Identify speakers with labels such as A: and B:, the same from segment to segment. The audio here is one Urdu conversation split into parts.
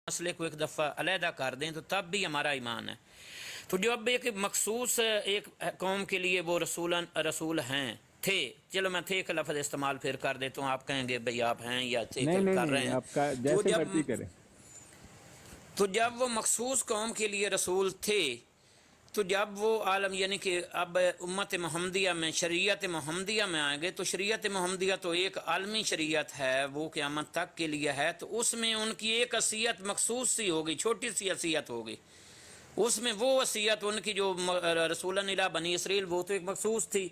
A: مسئلے کو ایک دفعہ علیحدہ کر دیں تو تب بھی ہمارا ایمان ہے۔ تو جو اب ایک مخصوص ایک قوم کے لیے وہ رسول ہیں تھے، چلو میں تھے کا لفظ استعمال پھر کر دیتا ہوں، آپ کہیں گے بھئی آپ ہیں یا تھے
B: نہیں نہیں
A: کر رہے
B: نہیں،
A: ہیں،
B: آپ کا
A: تو
B: جیسے مرضی کریں۔
A: جب وہ مخصوص قوم کے لیے رسول تھے، تو جب وہ عالم یعنی کہ اب امت محمدیہ میں شریعت محمدیہ میں آئیں گے، تو شریعت محمدیہ تو ایک عالمی شریعت ہے، وہ قیامت تک کے لیے ہے، تو اس میں ان کی ایک حیثیت مخصوص سی ہوگی، چھوٹی سی حیثیت ہوگی، اس میں وہ وصیت ان کی جو رسول اللہ بنی اسرائیل وہ تو ایک مخصوص تھی،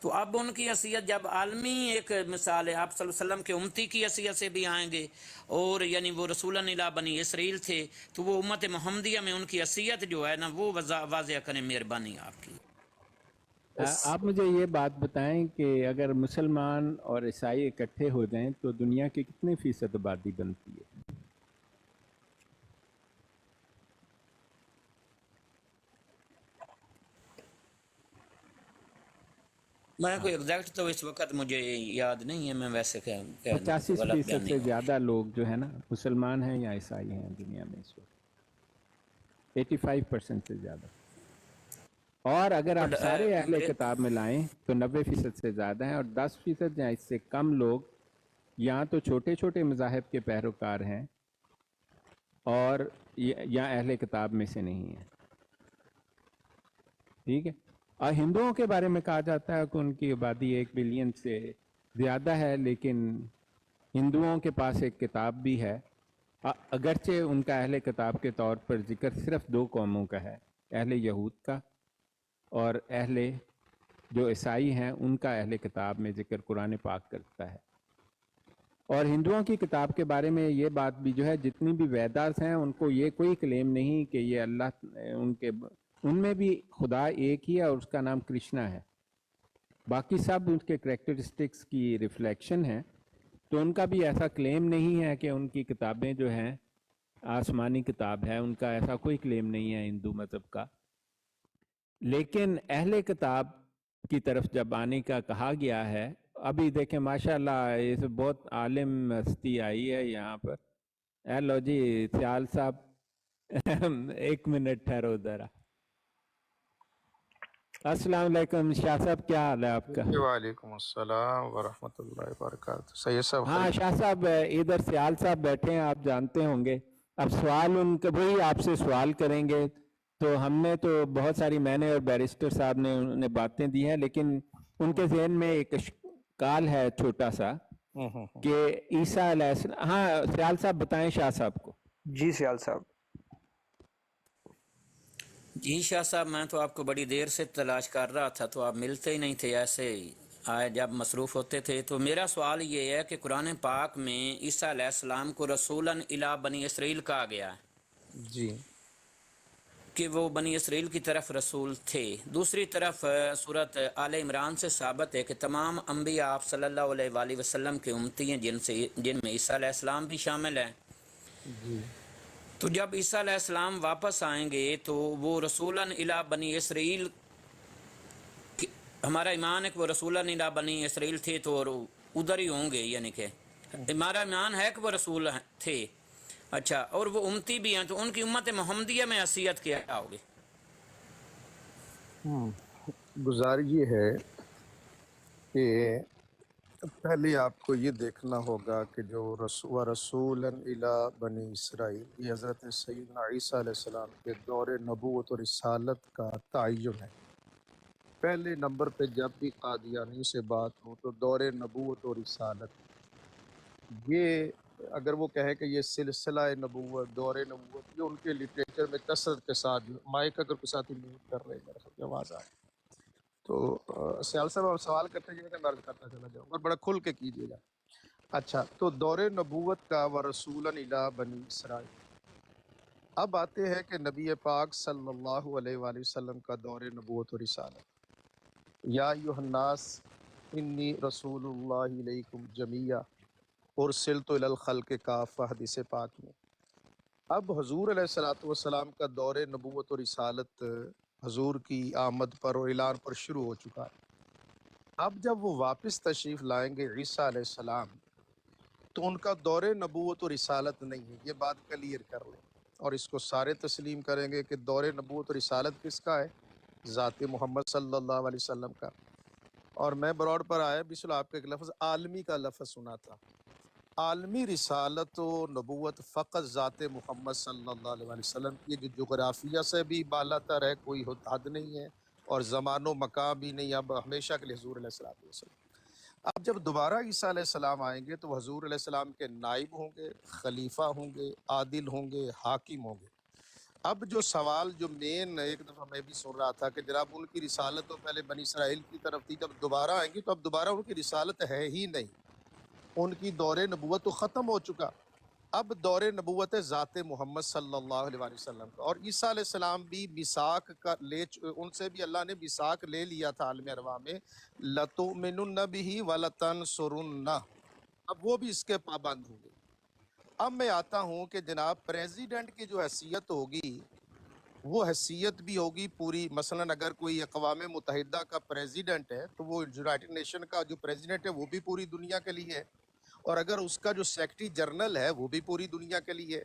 A: تو اب ان کی حیثیت جب عالمی ایک مثال ہے، آپ صلی اللہ علیہ وسلم کے امتی کی حیثیت سے بھی آئیں گے، اور یعنی وہ رسول اللہ بنی اسرائیل تھے، تو وہ امت محمدیہ میں ان کی حیثیت جو ہے نا وہ واضح کریں، مہربانی آپ کی۔
B: آپ مجھے یہ بات بتائیں کہ اگر مسلمان اور عیسائی اکٹھے ہو جائیں تو دنیا کی کتنے فیصد آبادی بنتی ہے؟
A: میں کوئی ایگزیکٹ تو اس وقت مجھے یاد نہیں ہے، میں ویسے کہہ دوں تو
B: 85
A: غلط
B: فیصد
A: بیانی
B: سے
A: ہوگی۔
B: زیادہ لوگ جو ہے نا مسلمان ہیں یا عیسائی ہیں دنیا میں اس وقت، 85% سے زیادہ۔ اور اگر آپ سارے اہل کتاب میں لائیں تو 90% سے زیادہ ہیں، اور 10% یا اس سے کم لوگ یا تو چھوٹے چھوٹے مذاہب کے پیروکار ہیں اور یا اہل کتاب میں سے نہیں ہیں، ٹھیک ہے۔ اور ہندوؤں کے بارے میں کہا جاتا ہے کہ ان کی آبادی 1 بلین سے زیادہ ہے، لیکن ہندوؤں کے پاس ایک کتاب بھی ہے، اگرچہ ان کا اہل کتاب کے طور پر ذکر صرف 2 قوموں کا ہے، اہل یہود کا اور اہل جو عیسائی ہیں ان کا اہل کتاب میں ذکر قرآن پاک کرتا ہے۔ اور ہندوؤں کی کتاب کے بارے میں یہ بات بھی جو ہے، جتنی بھی ویداس ہیں ان کو یہ کوئی کلیم نہیں کہ یہ اللہ ان میں بھی خدا ایک ہی ہے اور اس کا نام کرشنا ہے، باقی سب ان کے کریکٹرسٹکس کی ریفلیکشن ہے، تو ان کا بھی ایسا کلیم نہیں ہے کہ ان کی کتابیں جو ہیں آسمانی کتاب ہے، ان کا ایسا کوئی کلیم نہیں ہے ہندو مذہب کا۔ لیکن اہل کتاب کی طرف جب آنے کا کہا گیا ہے، ابھی دیکھیں ماشاءاللہ یہ بہت عالم ہستی آئی ہے یہاں پر، اے لو جی سیال صاحب 1 منٹ ٹھہرو ذرا۔ السلام علیکم شاہ صاحب، کیا حال ہے آپ کا؟
C: وعلیکم السلام ورحمۃ اللہ وبرکاتہ۔ سید صاحب
B: ہاں
C: خیریت؟
B: شاہ صاحب ادھر سیال صاحب بیٹھے ہیں، آپ جانتے ہوں گے، اب سوال ان کے وہی آپ سے سوال کریں گے، تو ہم نے تو بہت ساری، میں نے اور بیرسٹر صاحب نے انہیں باتیں دی ہیں، لیکن ان کے ذہن میں ایک کال ہے چھوٹا سا کہ عیسیٰ علیہ السلام، ہاں سیال صاحب بتائیں شاہ صاحب کو۔
D: جی سیال صاحب۔
A: جی شاہ صاحب، میں تو آپ کو بڑی دیر سے تلاش کر رہا تھا، تو آپ ملتے ہی نہیں تھے، ایسے آئے جب مصروف ہوتے تھے۔ تو میرا سوال یہ ہے کہ قرآن پاک میں عیسیٰ علیہ السلام کو رسولاً الی بنی اسرائیل کہا گیا ہے
C: جی
A: کہ وہ بنی اسرائیل کی طرف رسول تھے، دوسری طرف صورت آل عمران سے ثابت ہے کہ تمام انبیاء آپ صلی اللہ علیہ وآلہ وسلم کے امتی ہیں، جن میں عیسیٰ علیہ السلام بھی شامل ہیں۔
C: جی
A: تو جب عیسیٰ علیہ السلام واپس آئیں گے تو وہ رسولاً الی بنی اسرائیل، ہمارا ایمان ہے کہ وہ رسولاً الی بنی اسرائیل تھے، تو ادھر ہی ہوں گے، یعنی کہ ہمارا ایمان ہے کہ وہ رسول تھے۔ اچھا، اور وہ امتی بھی ہیں، تو ان کی امت محمدیہ میں حیثیت کیا ہوگی؟
C: گزارش یہ ہے کہ پہلے آپ کو یہ دیکھنا ہوگا کہ جو رسولاً الی بنی اسرائیل، یہ حضرت سیدنا عیسیٰ علیہ السلام کے دور نبوت اور رسالت کا تعین ہے۔ پہلے نمبر پہ جب بھی قادیانی سے بات ہو تو دور نبوت اور رسالت، یہ اگر وہ کہے کہ یہ سلسلہ نبوت، دور نبوت، یہ ان کے لٹریچر میں کثرت کے ساتھ، مائک اگر کوئی ساتھی میوٹ کر رہے ہیں میرے خیال میں آواز آ رہی ہے، تو سیال صاحب آپ سوال کرتے جائے گا، میں عرض کرتا چلا جاؤں گا، بڑا کھل کے کیجیے گا۔ اچھا، تو دور نبوت کا ورسولاً الی بنی اسرائیل، اب آتے ہیں کہ نبی پاک صلی اللہ علیہ وآلہ وسلم کا دور نبوت و رسالت، یا ایھا الناس انی رسول اللہ علیکم جمیعا ارسلت الی الخلق کافہ، حدیث پاک میں۔ اب حضور علیہ الصلوۃ والسلام کا دور نبوت و رسالت حضور کی آمد پر اور اعلان پر شروع ہو چکا ہے۔ اب جب وہ واپس تشریف لائیں گے عیسیٰ علیہ السلام، تو ان کا دور نبوت و رسالت نہیں ہے. یہ بات کلیئر کر لیں اور اس کو سارے تسلیم کریں گے کہ دور نبوت و رسالت کس کا ہے؟ ذات محمد صلی اللہ علیہ وسلم کا. اور میں براڈ پر آیا بسل آپ کا ایک لفظ عالمی کا لفظ سنا تھا. عالمی رسالت و نبوت فقط ذات محمد صلی اللہ علیہ وسلم کی، جو جغرافیہ سے بھی بالا تر ہے، کوئی حد نہیں ہے، اور زمان و مکان بھی نہیں، اب ہمیشہ کے لیے حضور علیہ السلام وسلم. اب جب دوبارہ عیسیٰ علیہ السلام آئیں گے تو حضور علیہ السلام کے نائب ہوں گے، خلیفہ ہوں گے، عادل ہوں گے، حاکم ہوں گے. اب جو سوال جو مین ایک دفعہ میں بھی سن رہا تھا کہ جناب ان کی رسالت تو پہلے بنی اسرائیل کی طرف تھی، جب دوبارہ آئیں گی تو اب دوبارہ ان کی رسالت ہے ہی نہیں، ان کی دور نبوت تو ختم ہو چکا. اب دور نبوت ہے ذات محمد صلی اللہ علیہ وسلم کا. اور عیسیٰ علیہ السلام بھی میثاق کا ان سے بھی اللہ نے میثاق لے لیا تھا عالم ارواح میں، لَتُؤْمِنُنَّ بِهِ وَلَتَنْصُرُنَّهُ. اب وہ بھی اس کے پابند ہوں گے. اب میں آتا ہوں کہ جناب پریزیڈنٹ کی جو حیثیت ہوگی وہ حیثیت بھی ہوگی پوری. مثلا اگر کوئی اقوام متحدہ کا پریزیڈنٹ ہے تو وہ یونائٹڈ نیشن کا جو پریزیڈنٹ ہے وہ بھی پوری دنیا کے لیے ہے، اور اگر اس کا جو سیکرٹری جنرل ہے وہ بھی پوری دنیا کے لیے.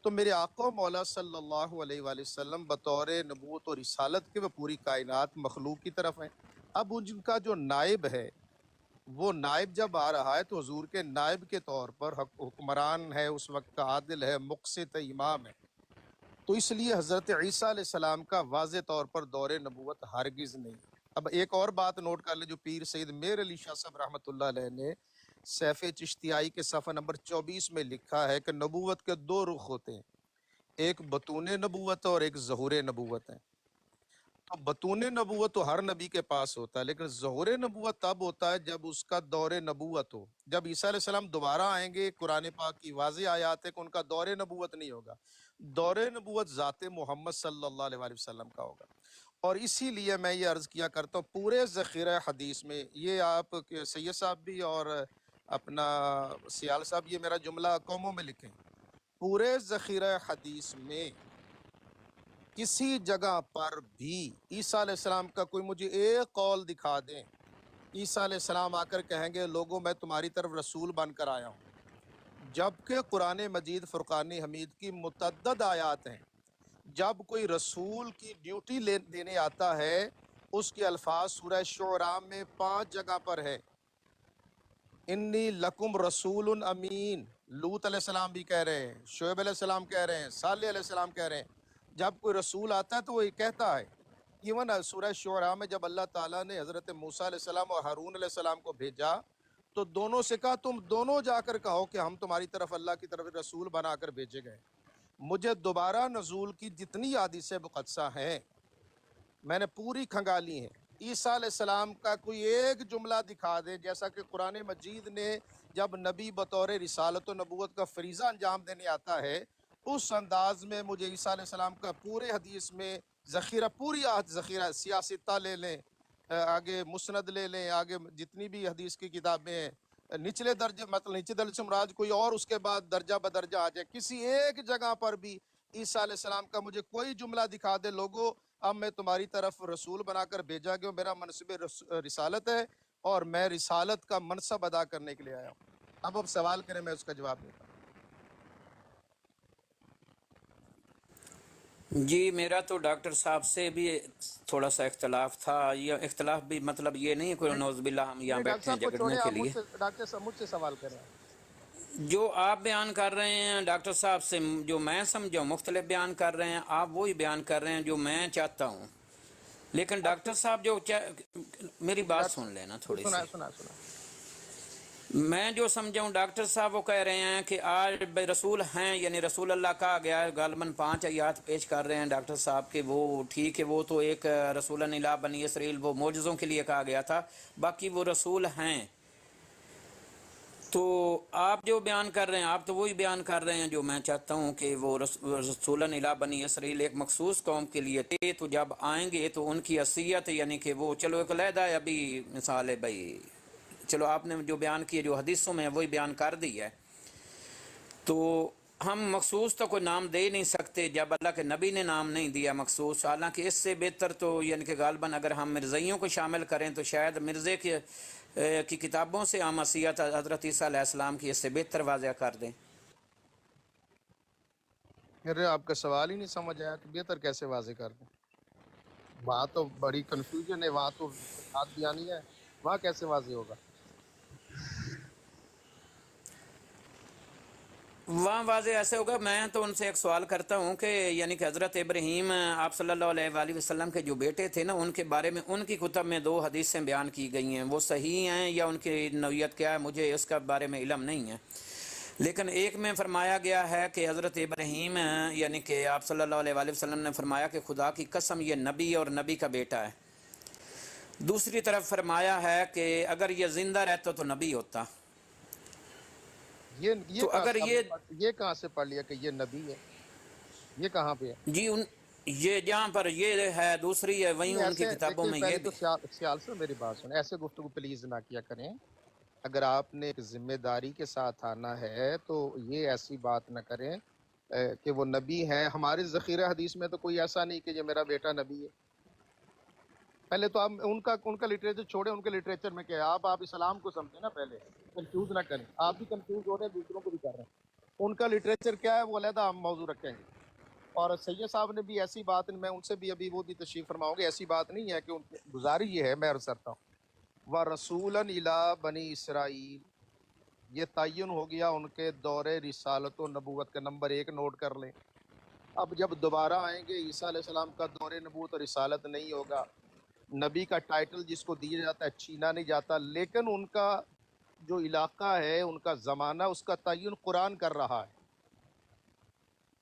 C: تو میرے آقا و مولا صلی اللہ علیہ وآلہ وسلم بطور نبوت و رسالت کے وہ پوری کائنات مخلوق کی طرف ہیں. اب ان کا جو نائب ہے وہ نائب جب آ رہا ہے تو حضور کے نائب کے طور پر حکمران ہے، اس وقت کا عادل ہے، مقسط امام ہے. تو اس لیے حضرت عیسیٰ علیہ السلام کا واضح طور پر دور نبوت ہرگز نہیں. اب ایک اور بات نوٹ کر لیں جو پیر سید میر علی شاہ صاحب رحمۃ اللہ علیہ نے سیف چشتیائی کے صفحہ نمبر 24 میں لکھا ہے کہ نبوت کے دو رخ ہوتے ہیں، ایک بطون نبوت اور ایک ظہور نبوت ہے. تو بطون نبوت تو ہر نبی کے پاس ہوتا ہے، لیکن ظہور نبوت تب ہوتا ہے جب اس کا دور نبوت ہو. جب عیسیٰ علیہ السلام دوبارہ آئیں گے، قرآن پاک کی واضح آیات ہے کہ ان کا دور نبوت نہیں ہوگا، دور نبوت ذات محمد صلی اللہ علیہ وآلہ وسلم کا ہوگا. اور اسی لیے میں یہ عرض کیا کرتا ہوں پورے ذخیرہ حدیث میں، یہ آپ سید صاحب بھی اور اپنا سیال صاحب یہ میرا جملہ قوموں میں لکھیں، پورے ذخیرہ حدیث میں کسی جگہ پر بھی عیسیٰ علیہ السلام کا کوئی مجھے ایک قول دکھا دیں عیسیٰ علیہ السلام آ کر کہیں گے لوگوں میں تمہاری طرف رسول بن کر آیا ہوں، جبکہ قرآن مجید فرقان حمید کی متعدد آیات ہیں. جب کوئی رسول کی ڈیوٹی دینے آتا ہے اس کے الفاظ سورہ شعراء میں 5 جگہ پر ہے، انی لکم رسول امین. لوط علیہ السلام بھی کہہ رہے ہیں، شعیب علیہ السلام کہہ رہے ہیں، صالح علیہ السلام کہہ رہے ہیں. جب کوئی رسول آتا ہے تو وہ یہ کہتا ہے. ایون سورہ شعراء میں جب اللہ تعالیٰ نے حضرت موسیٰ علیہ السلام اور ہارون علیہ السلام کو بھیجا تو دونوں سے کہا تم دونوں جا کر کہو کہ ہم تمہاری طرف اللہ کی طرف رسول بنا کر بھیجے گئے. مجھے دوبارہ نزول کی جتنی حدیث مقدسہ ہیں میں نے پوری کھنگالی ہیں، عیسیٰ علیہ السلام کا کوئی ایک جملہ دکھا دے جیسا کہ قرآن مجید نے جب نبی بطور رسالت و نبوت کا فریضہ انجام دینے آتا ہے اس انداز میں مجھے عیسیٰ علیہ السلام کا پورے حدیث میں ذخیرہ، پوری ذخیرہ، سیاستہ لے لیں، آگے مسند لے لیں، آگے جتنی بھی حدیث کی کتابیں ہیں، نچلے درجے مطلب نچلے درجے سے مراد کوئی اور اس کے بعد درجہ بدرجہ آ جائے، کسی ایک جگہ پر بھی عیسیٰ علیہ السلام کا مجھے کوئی جملہ دکھا دے لوگوں اب میں تمہاری طرف رسول بنا کر بھیجا گیا ہوں، میرا منصب رسالت ہے اور میں رسالت کا منصب ادا کرنے کے لیے آیا ہوں. اب سوال کریں میں اس کا جواب دیتا ہوں.
A: جی میرا تو ڈاکٹر صاحب سے بھی تھوڑا سا اختلاف تھا. یہ اختلاف بھی مطلب یہ نہیں ہے کوئی نعوذ باللہ ہم یہاں بیٹھے ہیں جھگڑنے کے لیے.
C: ڈاکٹر صاحب مجھ سے سوال کریں.
A: جو آپ بیان کر رہے ہیں ڈاکٹر صاحب سے جو میں سمجھا مختلف بیان کر رہے ہیں، آپ وہی بیان کر رہے ہیں جو میں چاہتا ہوں. لیکن ڈاکٹر صاحب جو میری بات سن لینا تھوڑی سی. میں جو سمجھا ہوں ڈاکٹر صاحب وہ کہہ رہے ہیں کہ آج رسول ہیں، یعنی رسول اللہ کہا گیا ہے. غالباً 5 آیات پیش کر رہے ہیں ڈاکٹر صاحب کہ وہ ٹھیک ہے، وہ تو ایک رسول الا بنی اسرائیل وہ معجزوں کے لیے کہا گیا تھا، باقی وہ رسول ہیں. تو آپ جو بیان کر رہے ہیں آپ تو وہی بیان کر رہے ہیں جو میں چاہتا ہوں کہ وہ رسول الا بنی اسرائیل ایک مخصوص قوم کے لیے تھے. تو جب آئیں گے تو ان کی حیثیت یعنی کہ وہ چلو ایک علیحدہ ہے ابھی مثال ہے بھائی، چلو آپ نے جو بیان کیے جو حدیثوں میں وہی بیان کر دی ہے. تو ہم مخصوص تو کوئی نام دے نہیں سکتے جب اللہ کے نبی نے نام نہیں دیا مخصوص. حالانکہ اس سے بہتر تو یعنی کہ غالباً اگر ہم مرزائیوں کو شامل کریں تو شاید مرزے کے کی کتابوں سے مسیحیت حضرت عیسیٰ علیہ السلام کی اس سے بہتر واضح کر دیں؟
C: میرے آپ کا سوال ہی نہیں سمجھ آیا کہ بہتر کیسے واضح کر دیں. وہاں تو بڑی کنفیوژن ہے، وہاں تو بات بیانی ہے، وہاں کیسے واضح ہوگا؟
A: وہاں واضح ایسے ہوگا. میں تو ان سے ایک سوال کرتا ہوں کہ یعنی کہ حضرت ابراہیم آپ صلی اللہ علیہ وآلہ وسلم کے جو بیٹے تھے نا، ان کے بارے میں ان کی کتب میں 2 حدیثیں بیان کی گئی ہیں، وہ صحیح ہیں یا ان کی نوعیت کیا ہے مجھے اس کا بارے میں علم نہیں ہے. لیکن ایک میں فرمایا گیا ہے کہ حضرت ابراہیم یعنی کہ آپ صلی اللہ علیہ وآلہ وسلم نے فرمایا کہ خدا کی قسم یہ نبی اور نبی کا بیٹا ہے. دوسری طرف فرمایا ہے کہ اگر یہ زندہ رہتا تو نبی ہوتا.
C: یہ
A: تو
C: کہاں
A: اگر
C: سے آپ
A: یہ
C: نے یہ کہاں سے پڑھ لیا کہ یہ نبی ہے؟ یہ کہاں پہ ہے؟
A: جی یہ جہاں پر یہ ہے دوسری ہے وہیں
C: نہیں،
A: ان کی
C: ایسے
A: کتابوں
C: دیکھیں،
A: میں یہ
C: پہلے
A: بھی.
C: تو سیال سے میری بات سنیں، ایسے گفتگو پلیز نہ کیا کریں. اگر آپ نے ایک ذمہ داری کے ساتھ آنا ہے تو یہ ایسی بات نہ کریں کہ وہ نبی ہیں. ہمارے ذخیرہ حدیث میں تو کوئی ایسا نہیں کہ یہ میرا بیٹا نبی ہے. پہلے تو آپ ان کا لٹریچر چھوڑیں، ان کے لٹریچر میں کیا ہے. آپ اسلام کو سمجھیں نا، پہلے کنفیوز نہ کریں. آپ بھی کنفیوز ہو رہے ہیں، دوسروں کو بھی کر رہے ہیں. ان کا لٹریچر کیا ہے وہ علیحدہ ہم موضوع رکھیں گے. اور سید صاحب نے بھی ایسی بات، میں ان سے بھی ابھی وہ بھی تشریف فرماؤں گے، ایسی بات نہیں ہے کہ ان کی گزاری یہ ہے، میں عرض کرتا ہوں وَرَسُولًا إِلَىٰ بَنِي إِسْرَائِيل، یہ تعین ہو گیا ان کے دور رسالت و نبوت کا. نمبر 1 نوٹ کر لیں. اب جب دوبارہ آئیں گے عیسیٰ علیہ السلام کا دور نبوت و رسالت نہیں ہوگا. نبی کا ٹائٹل جس کو دیا جاتا ہے چھینا نہیں جاتا، لیکن ان کا جو علاقہ ہے، ان کا زمانہ، اس کا تعین قرآن کر رہا ہے.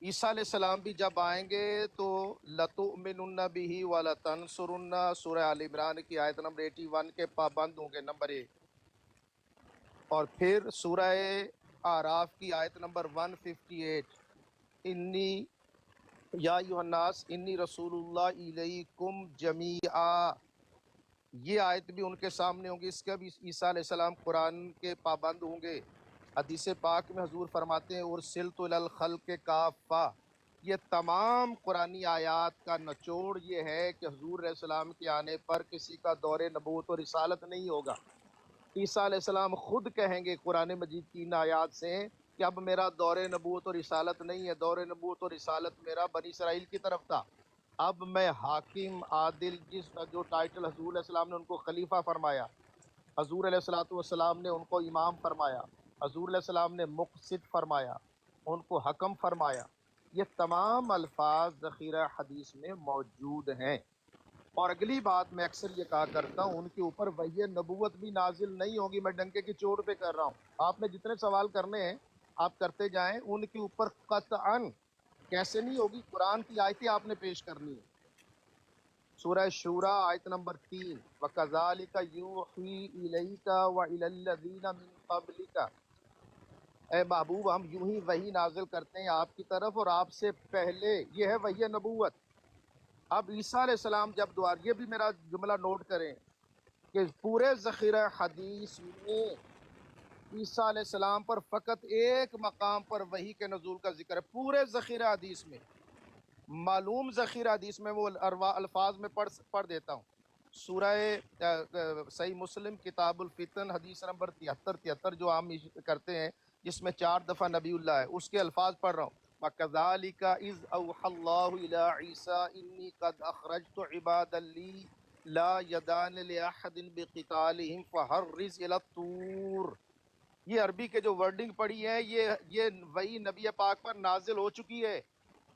C: عیسیٰ علیہ السلام بھی جب آئیں گے تو لَتُؤْمِنُنَّ بِهِ وَلَتَنْصُرُنَّ، سورہ آل عمران کی آیت نمبر 81 کے پابند ہوں گے، نمبر 1. اور پھر سورہ اعراف کی آیت نمبر 158، انی یا ایھا الناس انی رسول اللہ الیکم جمیعا، یہ آیت بھی ان کے سامنے ہوگی. اس کا بھی عیسیٰ علیہ السلام قرآن کے پابند ہوں گے. حدیث پاک میں حضور فرماتے ہیں ارسلت الی الخلق کافہ. یہ تمام قرآنی آیات کا نچوڑ یہ ہے کہ حضور علیہ السلام کے آنے پر کسی کا دور نبوت و رسالت نہیں ہوگا. عیسیٰ علیہ السلام خود کہیں گے قرآن مجید کی ان آیات سے کہ اب میرا دور نبوت و رسالت نہیں ہے، دور نبوت و رسالت میرا بنی اسرائیل کی طرف تھا. اب میں حاکم عادل، جو ٹائٹل حضور علیہ السلام نے ان کو خلیفہ فرمایا، حضور علیہ السلام نے ان کو امام فرمایا، حضور علیہ السلام نے مقصد فرمایا، ان کو حکم فرمایا. یہ تمام الفاظ ذخیرہ حدیث میں موجود ہیں. اور اگلی بات میں اکثر یہ کہا کرتا ہوں، ان کے اوپر وحی نبوت بھی نازل نہیں ہوگی. میں ڈنکے کی چوٹ پہ کر رہا ہوں. آپ نے جتنے سوال کرنے ہیں آپ کرتے جائیں. ان کے اوپر قطعاً کیسے نہیں ہوگی، قرآن کی آیتیں آپ نے پیش کرنی ہے. سورہ شورا آیت نمبر 3، وَكَذَلِكَ يُوحِي إِلَيْكَ وَإِلَى الَّذِينَ مِن قَبْلِكَ، اے محبوب ہم یوں ہی وحی نازل کرتے ہیں آپ کی طرف اور آپ سے پہلے. یہ ہے وحی نبوت. اب عیسیٰ علیہ السلام جب دوبارہ، یہ بھی میرا جملہ نوٹ کریں کہ پورے ذخیرہ حدیث میں عیسیٰ علیہ السلام پر فقط ایک مقام پر وحی کے نزول کا ذکر ہے پورے ذخیرہ حدیث میں. معلوم ذخیرہ حدیث میں وہ الفاظ میں پڑھ دیتا ہوں. سورہ صحیح مسلم کتاب الفتن حدیث نمبر 73 جو عام کرتے ہیں، جس میں 4 دفعہ نبی اللہ ہے، اس کے الفاظ پڑھ رہا ہوں. وَكَذَلِكَ إِذْ أَوْحَى اللَّهُ إِلَىٰ عِيسَىٰ إِنِّي قَدْ أَخْرَجْتُ عِبَادًا لِّي لَا يَدَانَ لِأَحَدٍ بِقِتَالِهِمْ فَحَرِّزْ إِلَى الطُّورِ. یہ عربی کے جو ورڈنگ پڑھی ہے، یہ وہی نبی پاک پر نازل ہو چکی ہے.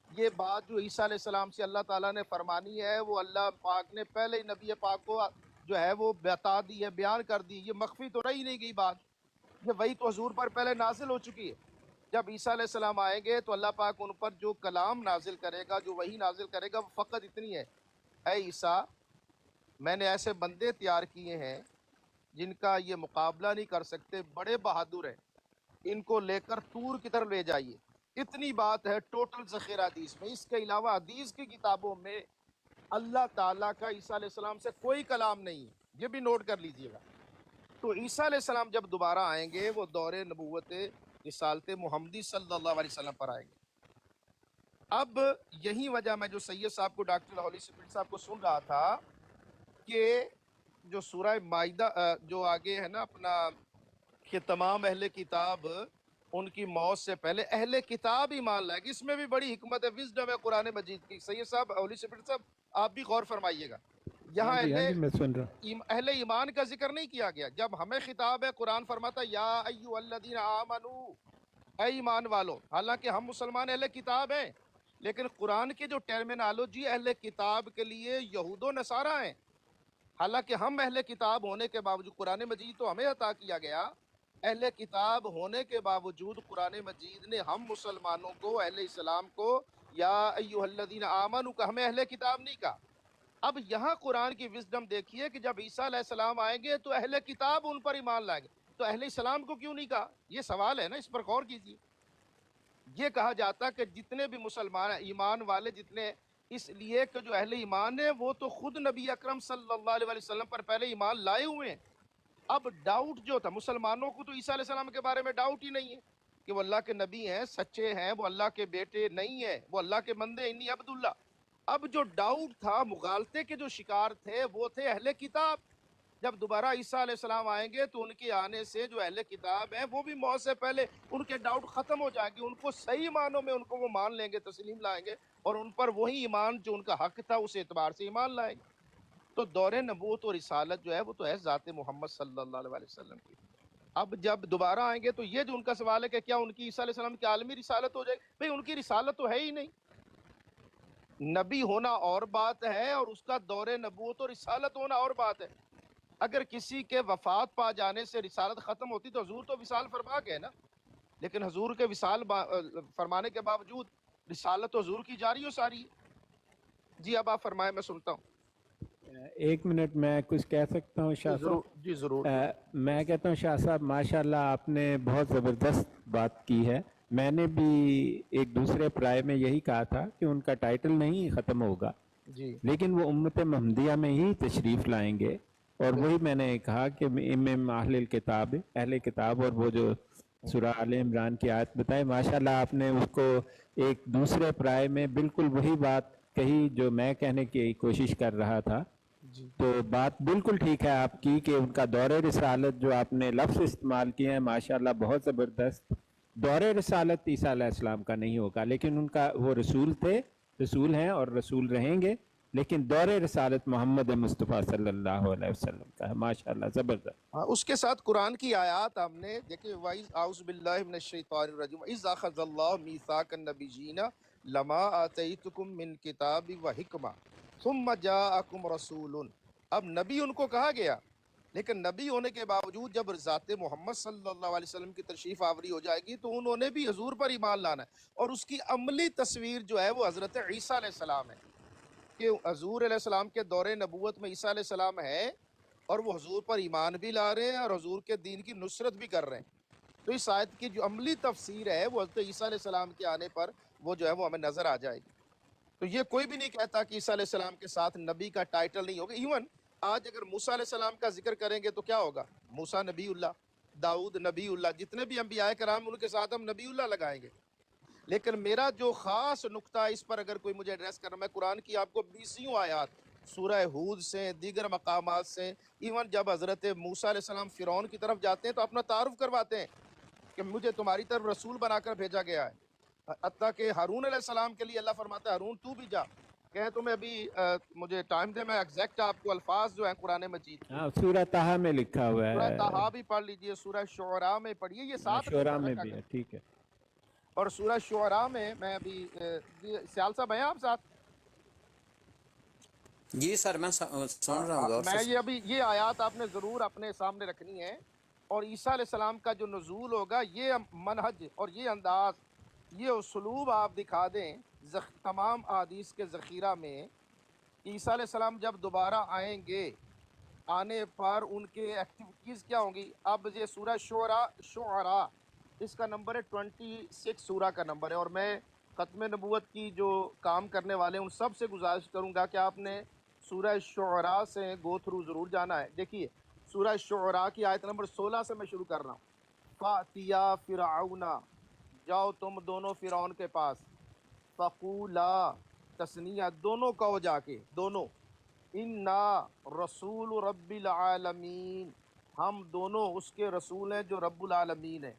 C: یہ بات جو عیسیٰ علیہ السلام سے اللہ تعالیٰ نے فرمانی ہے، وہ اللہ پاک نے پہلے ہی نبی پاک کو جو ہے وہ بتا دی ہے، بیان کر دی. یہ مخفی تو رہی نہیں گئی بات. یہ وہی تو حضور پر پہلے نازل ہو چکی ہے. جب عیسیٰ علیہ السلام آئیں گے تو اللہ پاک ان پر جو کلام نازل کرے گا، جو وہی نازل کرے گا، وہ فقط اتنی ہے: اے عیسیٰ، میں نے ایسے بندے تیار کیے ہیں جن کا یہ مقابلہ نہیں کر سکتے، بڑے بہادر ہیں، ان کو لے کر طور کی طرف لے جائیے. اتنی بات ہے ٹوٹل ذخیرہ حدیث میں. اس کے علاوہ حدیث کی کتابوں میں اللہ تعالیٰ کا عیسیٰ علیہ السلام سے کوئی کلام نہیں ہے. یہ بھی نوٹ کر لیجئے گا. تو عیسیٰ علیہ السلام جب دوبارہ آئیں گے وہ دور نبوت رسالت محمدی صلی اللہ علیہ وسلم پر آئیں گے. اب یہی وجہ میں جو سید صاحب کو، ڈاکٹر لاہوری صاحب کو سن رہا تھا کہ جو سورہ مائدہ جو آگے ہے نا اپنا کہ تمام اہل کتاب ان کی موت سے پہلے اہل کتاب ایمان لائے گی، اس میں بھی بڑی حکمت ہے، وزڈم ہے قرآن مجید کی۔ سید صاحب، اولی سپرٹ صاحب، آپ بھی غور فرمائیے گا، یہاں
B: ہاں جی میں سن رہا ہوں۔
C: اہل ایمان کا ذکر نہیں کیا گیا۔ جب ہمیں خطاب ہے، قرآن فرماتا یا ایھا الذین آمنو، اے ایمان والو، حالانکہ ہم مسلمان اہل کتاب ہیں، لیکن قرآن کی جو ٹرمینالوجی اہل کتاب کے لیے یہود و نصارہ ہیں، حالانکہ ہم اہل کتاب ہونے کے باوجود قرآن مجید تو ہمیں عطا کیا گیا، اہل کتاب ہونے کے باوجود قرآن مجید نے ہم مسلمانوں کو، اہل اسلام کو یا ایھا الذین آمنو کا، ہمیں اہل کتاب نہیں کہا۔ اب یہاں قرآن کی وزڈم دیکھیے کہ جب عیسیٰ علیہ السلام آئیں گے تو اہل کتاب ان پر ایمان لائیں گے، تو اہل اسلام کو کیوں نہیں کہا؟ یہ سوال ہے نا، اس پر غور کیجیے۔ یہ کہا جاتا کہ جتنے بھی مسلمان ایمان والے جتنے، اس لیے کہ جو اہل ایمان ہیں وہ تو خود نبی اکرم صلی اللہ علیہ وسلم پر پہلے ایمان لائے ہوئے ہیں۔ اب ڈاؤٹ جو تھا مسلمانوں کو، تو عیسیٰ علیہ السلام کے بارے میں ڈاؤٹ ہی نہیں ہے کہ وہ اللہ کے نبی ہیں، سچے ہیں، وہ اللہ کے بیٹے نہیں ہیں، وہ اللہ کے بندے، انی عبداللہ۔ اب جو ڈاؤٹ تھا، مغالطے کے جو شکار تھے، وہ تھے اہل کتاب۔ جب دوبارہ عیسیٰ علیہ السلام آئیں گے تو ان کے آنے سے جو اہل کتاب ہیں وہ بھی موت سے پہلے ان کے ڈاؤٹ ختم ہو جائیں گے، ان کو صحیح معنوں میں ان کو وہ مان لیں گے، تسلیم لائیں گے، اور ان پر وہی ایمان جو ان کا حق تھا اس اعتبار سے ایمان لائیں گے۔ تو دور نبوت اور رسالت جو ہے وہ تو ہے ذات محمد صلی اللہ علیہ وسلم کی۔ اب جب دوبارہ آئیں گے تو یہ جو ان کا سوال ہے کہ کیا ان کی عیسیٰ علیہ السلام کی عالمی رسالت ہو جائے گی؟ بھئی ان کی رسالت تو ہے ہی نہیں، نبی ہونا اور بات ہے اور اس کا دور نبوت اور رسالت ہونا اور بات ہے۔ اگر کسی کے وفات پا جانے سے رسالت ختم ہوتی تو حضور تو وصال فرما گئے نا، لیکن حضور کے وصال فرمانے کے باوجود رسالت تو حضور کی جاری و ساری ہے۔ جی اب آپ فرمائیں، میں سنتا ہوں۔
B: ایک منٹ میں کچھ کہہ سکتا ہوں شاہ صاحب؟
C: جی ضرور۔
B: میں کہتا ہوں شاہ صاحب ماشاءاللہ آپ نے بہت زبردست بات کی ہے۔ میں نے بھی ایک دوسرے پرائے میں یہی کہا تھا کہ ان کا ٹائٹل نہیں ختم ہوگا،
C: جی
B: لیکن وہ امت محمدیہ میں ہی تشریف لائیں گے، اور وہی میں نے کہا کہ امام اہل کتاب، اہل کتاب، اور وہ جو سورہ آل عمران کی آیت بتائے، ماشاءاللہ آپ نے اس کو ایک دوسرے پرائے میں بالکل وہی بات کہی جو میں کہنے کی کوشش کر رہا تھا۔
C: جی
B: تو بات بالکل ٹھیک ہے آپ کی کہ ان کا دور رسالت جو آپ نے لفظ استعمال کیے ہیں ماشاءاللہ بہت زبردست۔ دور رسالت عیسیٰ علیہ السلام کا نہیں ہوگا، لیکن ان کا وہ رسول تھے، رسول ہیں اور رسول رہیں گے، لیکن دور رسالت محمد مصطفیٰ صلی اللہ علیہ وسلم کا ہے۔ ماشاءاللہ زبردست۔
C: ہاں، اس کے ساتھ قرآن کی آیات ہم نے دیکھیں، وَإِذْ أَعُوذُ بِاللَّهِ مِنَ الشَّيْطَانِ الرَّجِيمِ إِذْ أَخَذَ اللَّهُ مِيثَاقَ النَّبِيِّينَ لَمَا آتَيْتُكُم مِّن كِتَابٍ وَحِكْمَةٍ ثُمَّ جَاءَكُمْ رَسُولٌ۔ اب نبی ان کو کہا گیا، لیکن نبی ہونے کے باوجود جب ذات محمد صلی اللہ علیہ وسلم کی تشریف آوری ہو جائے گی تو انہوں نے بھی حضور پر ایمان لانا ہے، اور اس کی عملی تصویر جو ہے وہ حضرت عیسیٰ علیہ السلام ہے، کہ حضور علیہ السلام کے دور نبوت میں عیسیٰ علیہ السلام ہے، اور وہ حضور پر ایمان بھی لا رہے ہیں اور حضور کے دین کی نصرت بھی کر رہے ہیں۔ تو اس آیت کی جو عملی تفسیر ہے وہ حضرت عیسیٰ علیہ السلام کے آنے پر وہ جو ہے وہ ہمیں نظر آ جائے گی۔ تو یہ کوئی بھی نہیں کہتا کہ عیسیٰ علیہ السلام کے ساتھ نبی کا ٹائٹل نہیں ہوگا۔ ایون آج اگر موسیٰ علیہ السلام کا ذکر کریں گے تو کیا ہوگا؟ موسیٰ نبی اللہ، داؤد نبی اللہ، جتنے بھی انبیاء کرام ان کے ساتھ ہم نبی اللہ لگائیں گے۔ لیکن میرا جو خاص نقطہ اس پر اگر کوئی مجھے ایڈریس کرنا، میں قرآن کی آپ کو 20 آیات سورہ ہود سے، دیگر مقامات سے، ایون جب حضرت موسیٰ علیہ السلام فرعون کی طرف جاتے ہیں تو اپنا تعارف کرواتے ہیں کہ مجھے تمہاری طرف رسول بنا کر بھیجا گیا ہے۔ حتیٰ کہ ہارون علیہ السلام کے لیے اللہ فرماتا ہے ہارون تو بھی جا، کہ تمہیں ابھی مجھے ٹائم دے، میں ایگزیکٹ آپ کو الفاظ جو ہیں قرآن مجید کے،
B: ہاں سورہ طٰہٰ میں لکھا ہوا
C: سورہ
B: ہے،
C: طٰہٰ بھی پڑھ لیجئے، سورہ شعراء میں پڑھیے، یہ ساتھ نہیں
B: شعراء
C: پڑھنا
B: میں
C: کیا
B: بھی ہے،
C: کریں۔
B: ٹھیک ہے۔
C: اور سورہ شعراء میں ابھی سیال صاحب ہیں آپ ساتھ؟
A: جی سر میں سن رہا ہوں غور
C: میں
A: سے۔
C: یہ ابھی یہ آیات آپ نے ضرور اپنے سامنے رکھنی ہے، اور عیسیٰ علیہ السلام کا جو نزول ہوگا، یہ منہج اور یہ انداز، یہ اسلوب آپ دکھا دیں تمام احادیث کے ذخیرہ میں، کہ عیسیٰ علیہ السلام جب دوبارہ آئیں گے، آنے پر ان کے ایکٹیویٹیز کیا ہوں گی۔ اب یہ سورہ شعراء اس کا نمبر ہے 26، سورہ کا نمبر ہے، اور میں ختم نبوت کی جو کام کرنے والے ہیں ان سب سے گزارش کروں گا کہ آپ نے سورہ شعراء سے گو تھرو ضرور جانا ہے۔ دیکھیے سورہ شعراء کی آیت نمبر 16 سے میں شروع کر رہا ہوں۔ فَأْتِيَا فِرْعَوْنَ، جاؤ تم دونوں فرعون کے پاس، فَقُولَا، تثنیہ، دونوں کہو جا کے، دونوں، انا رسول رب العالمین، ہم دونوں اس کے رسول ہیں جو رب العالمین ہیں۔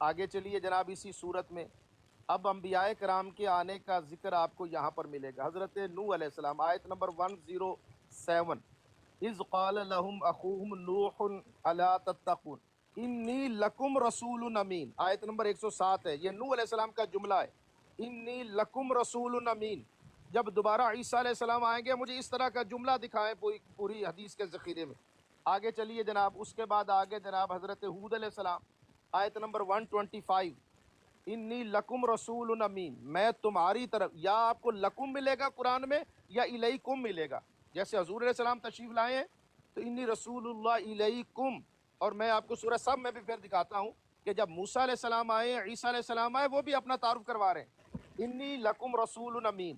C: آگے چلیے جناب اسی صورت میں اب انبیاء کرام کے آنے کا ذکر آپ کو یہاں پر ملے گا۔ حضرت نوح علیہ السلام، آیت نمبر 107، اذ قال لهم اخوهم نوح الا تتقون انی لکم رسول امین، آیت نمبر 107 ہے، یہ نوح علیہ السلام کا جملہ ہے، انی لکم رسول امین۔ جب دوبارہ عیسیٰ علیہ السلام آئیں گے مجھے اس طرح کا جملہ دکھائیں پوری حدیث کے ذخیرے میں۔ آگے چلیے جناب، اس کے بعد آگے جناب حضرت ہود علیہ السلام، آیت نمبر 125، انی لکم رسول امین، میں تمہاری طرف، یا آپ کو لکم ملے گا قرآن میں یا الیکم ملے گا، جیسے حضور علیہ السلام تشریف لائے ہیں تو انی رسول اللہ الیکم، اور میں آپ کو سورہ سب میں بھی پھر دکھاتا ہوں کہ جب موسیٰ علیہ السلام آئے، عیسیٰ علیہ السلام آئے، وہ بھی اپنا تعارف کروا رہے ہیں، انی لکم رسول امین۔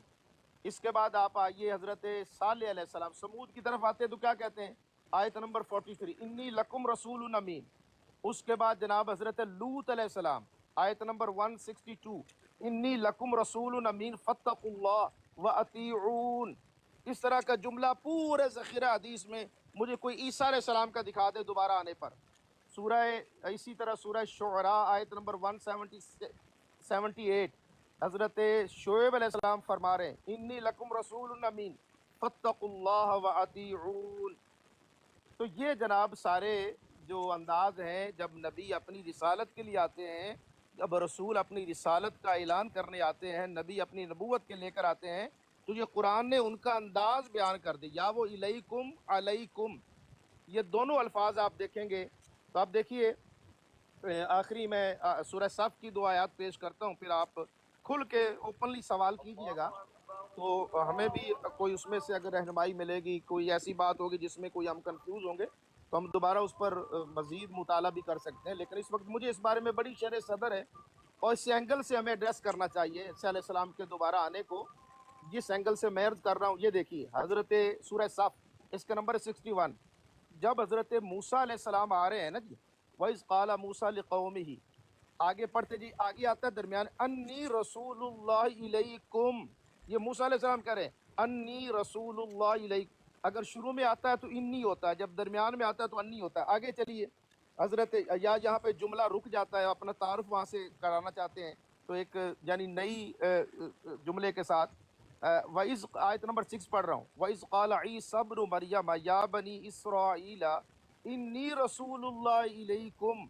C: اس کے بعد آپ آئیے حضرت صالح علیہ السلام، سمود کی طرف آتے ہیں تو کیا کہتے ہیں، آیت نمبر 43، انی لکم رسول امین۔ اس کے بعد جناب حضرت لوط علیہ السلام، آیت نمبر 162، انی لکم رسول امین فاتقوا اللہ واطیعون۔ اس طرح کا جملہ پورے ذخیرہ حدیث میں مجھے کوئی عیسیٰ علیہ السلام کا دکھا دے دوبارہ آنے پر۔ اسی طرح سورہ شعراء آیت نمبر 178، حضرت شعیب علیہ السلام فرما رہے ہیں انی لکم رسول امین فاتقوا اللہ واطیعون۔ تو یہ جناب سارے جو انداز ہیں جب نبی اپنی رسالت کے لیے آتے ہیں، جب رسول اپنی رسالت کا اعلان کرنے آتے ہیں، نبی اپنی نبوت کے لے کر آتے ہیں، تو یہ قرآن نے ان کا انداز بیان کر دیا، یا وہ الیکم علیکم، یہ دونوں الفاظ آپ دیکھیں گے تو آپ دیکھیے آخری میں سورہ صف کی 2 آیات پیش کرتا ہوں، پھر آپ کھل کے اوپنلی سوال کیجئے گا تو ہمیں بھی کوئی اس میں سے اگر رہنمائی ملے گی، کوئی ایسی بات ہوگی جس میں کوئی ہم کنفیوز ہوں گے تو ہم دوبارہ اس پر مزید مطالعہ بھی کر سکتے ہیں، لیکن اس وقت مجھے اس بارے میں بڑی شرح صدر ہے اور اس اینگل سے ہمیں ایڈریس کرنا چاہیے عیسیٰ علیہ السلام کے دوبارہ آنے کو۔ جس اینگل سے میں عرض کر رہا ہوں یہ دیکھیے حضرت سورہ صف، اس کا نمبر 61، جب حضرت موسیٰ علیہ السلام آ رہے ہیں نا جی، وَإِذْ قَالَ مُوسَىٰ لِقَوْمِهِ، آگے پڑھتے جی، آگے آتا ہے درمیان انی رسول اللہ الیکم، یہ موسیٰ علیہ السلام کہہ رہے ہیں انی رسول اللہ الیکم۔ اگر شروع میں آتا ہے تو انی ہوتا ہے، جب درمیان میں آتا ہے تو انی ہوتا ہے۔ آگے چلیے حضرت، یا یہاں پہ جملہ رک جاتا ہے، اپنا تعارف وہاں سے کرانا چاہتے ہیں تو ایک یعنی نئی جملے کے ساتھ وَإِذْ، آیت نمبر 6 پڑھ رہا ہوں، وَإِذْ قَالَ عِيسَى ابْنُ مَرْيَمَ يَا بَنِي إِسْرَائِيلَ إِنِّي رَسُولُ اللَّهِ إِلَيْكُمْ۔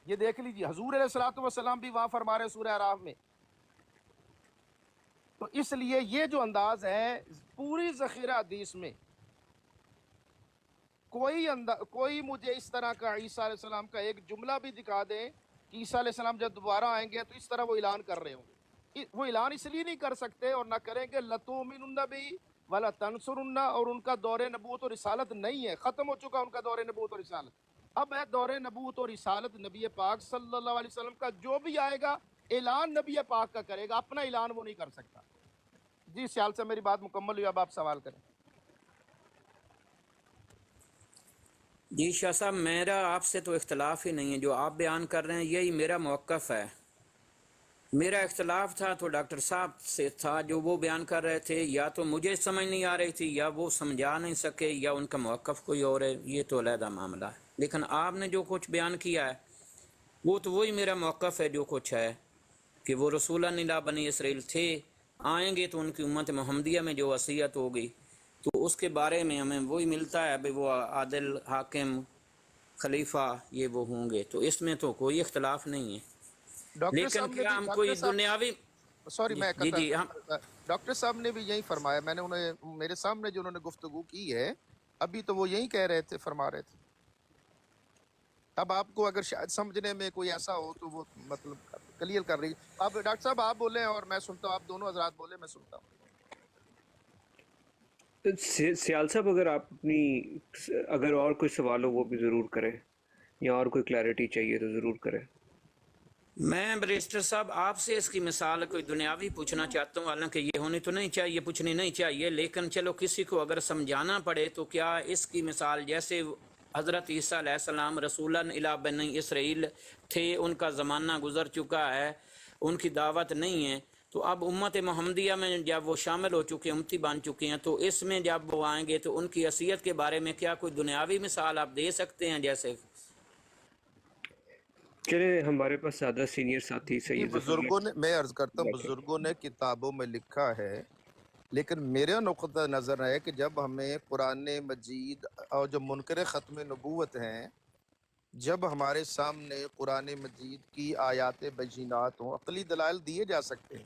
C: یہ دیکھ لیجیے حضور علیہ الصلوۃ والسلام بھی وہاں فرما رہے ہیں سورہ اعراف میں۔ تو اس لیے یہ جو انداز ہے پوری ذخیرہ حدیث میں کوئی مجھے اس طرح کا عیسیٰ علیہ السلام کا ایک جملہ بھی دکھا دیں کہ عیسیٰ علیہ السلام جب دوبارہ آئیں گے تو اس طرح وہ اعلان کر رہے ہوں گے۔ وہ اعلان اس لیے نہیں کر سکتے اور نہ کریں گے لَتُؤْمِنُنَّ بِهِ وَلَتَنْصُرُنَّ، اور ان کا دور نبوت اور رسالت نہیں ہے، ختم ہو چکا ان کا دور نبوت اور رسالت۔ اب ہے دور نبوت اور رسالت، نبی پاک صلی اللہ علیہ وسلم کا جو بھی آئے گا اعلان نبی پاک کا کرے گا، اپنا اعلان وہ نہیں کر سکتا۔ جی سیال سے میری بات مکمل ہوئی، اب آپ سوال کریں۔
A: جی شاہ صاحب، میرا آپ سے تو اختلاف ہی نہیں ہے، جو آپ بیان کر رہے ہیں یہی میرا موقف ہے۔ میرا اختلاف تھا تو ڈاکٹر صاحب سے تھا، جو وہ بیان کر رہے تھے یا تو مجھے سمجھ نہیں آ رہی تھی یا وہ سمجھا نہیں سکے یا ان کا موقف کوئی اور ہے، یہ تو علیحدہ معاملہ ہے، لیکن آپ نے جو کچھ بیان کیا ہے وہ تو وہی میرا موقف ہے جو کچھ ہے کہ وہ رسولاً الی بنی اسرائیل تھے، آئیں گے تو ان کی امت محمدیہ میں جو وصیت ہوگی تو اس کے بارے میں ہمیں وہی ملتا ہے کہ وہ عادل، حاکم، خلیفہ یہ وہ ہوں گے، تو اس میں تو کوئی اختلاف نہیں ہے۔
C: ڈاکٹر صاحب
A: لیکن
C: نے
A: کیا
C: بھی،
A: ہم
C: ڈاکٹر
A: کوئی
C: صاحب،
A: دنیاوی
C: سوری میں
A: جی جی ہم
C: ڈاکٹر صاحب نے بھی یہی فرمایا، میں نے انہیں میرے سامنے جو انہوں نے گفتگو کی ہے ابھی تو وہ یہی کہہ رہے تھے، فرما رہے تھے۔ اب آپ کو اگر شاید سمجھنے میں کوئی ایسا ہو تو وہ مطلب کلیئر کر رہی ہے۔ اب ڈاکٹر صاحب آپ بولیں اور میں سنتا ہوں، آپ دونوں حضرات بولیں میں سنتا ہوں۔
D: سیال صاحب، اگر آپ اگر اور کوئی سوال ہو وہ بھی ضرور کریں، یا اور کوئی کلیئرٹی چاہیے تو ضرور کریں۔
A: میں بریسٹر صاحب آپ سے اس کی مثال کوئی دنیاوی پوچھنا چاہتا ہوں، حالانکہ یہ ہونی تو نہیں چاہیے، پوچھنی نہیں چاہیے، لیکن چلو کسی کو اگر سمجھانا پڑے تو کیا اس کی مثال جیسے حضرت عیسیٰ علیہ السلام رسولاً الی بنی اسرائیل تھے، ان کا زمانہ گزر چکا ہے، ان کی دعوت نہیں ہے، تو اب امت محمدیہ میں جب وہ شامل ہو چکے ہیں، امتی بن چکے ہیں، تو اس میں جب وہ آئیں گے تو ان کی حیثیت کے بارے میں کیا کوئی دنیاوی مثال آپ دے سکتے ہیں؟ جیسے
D: چلے ہمارے پاس زیادہ سینئر ساتھی
C: جی
D: سید ظفر
C: بزرگوں نے، میں عرض کرتا ہوں
D: بیٹھے۔
C: بزرگوں نے کتابوں میں لکھا ہے، لیکن میرا نقطہ نظر ہے کہ جب ہمیں قرآن مجید اور جو منکر ختم نبوت ہیں، جب ہمارے سامنے قرآن مجید کی آیات بینات ہوں، عقلی دلائل دیے جا سکتے ہیں،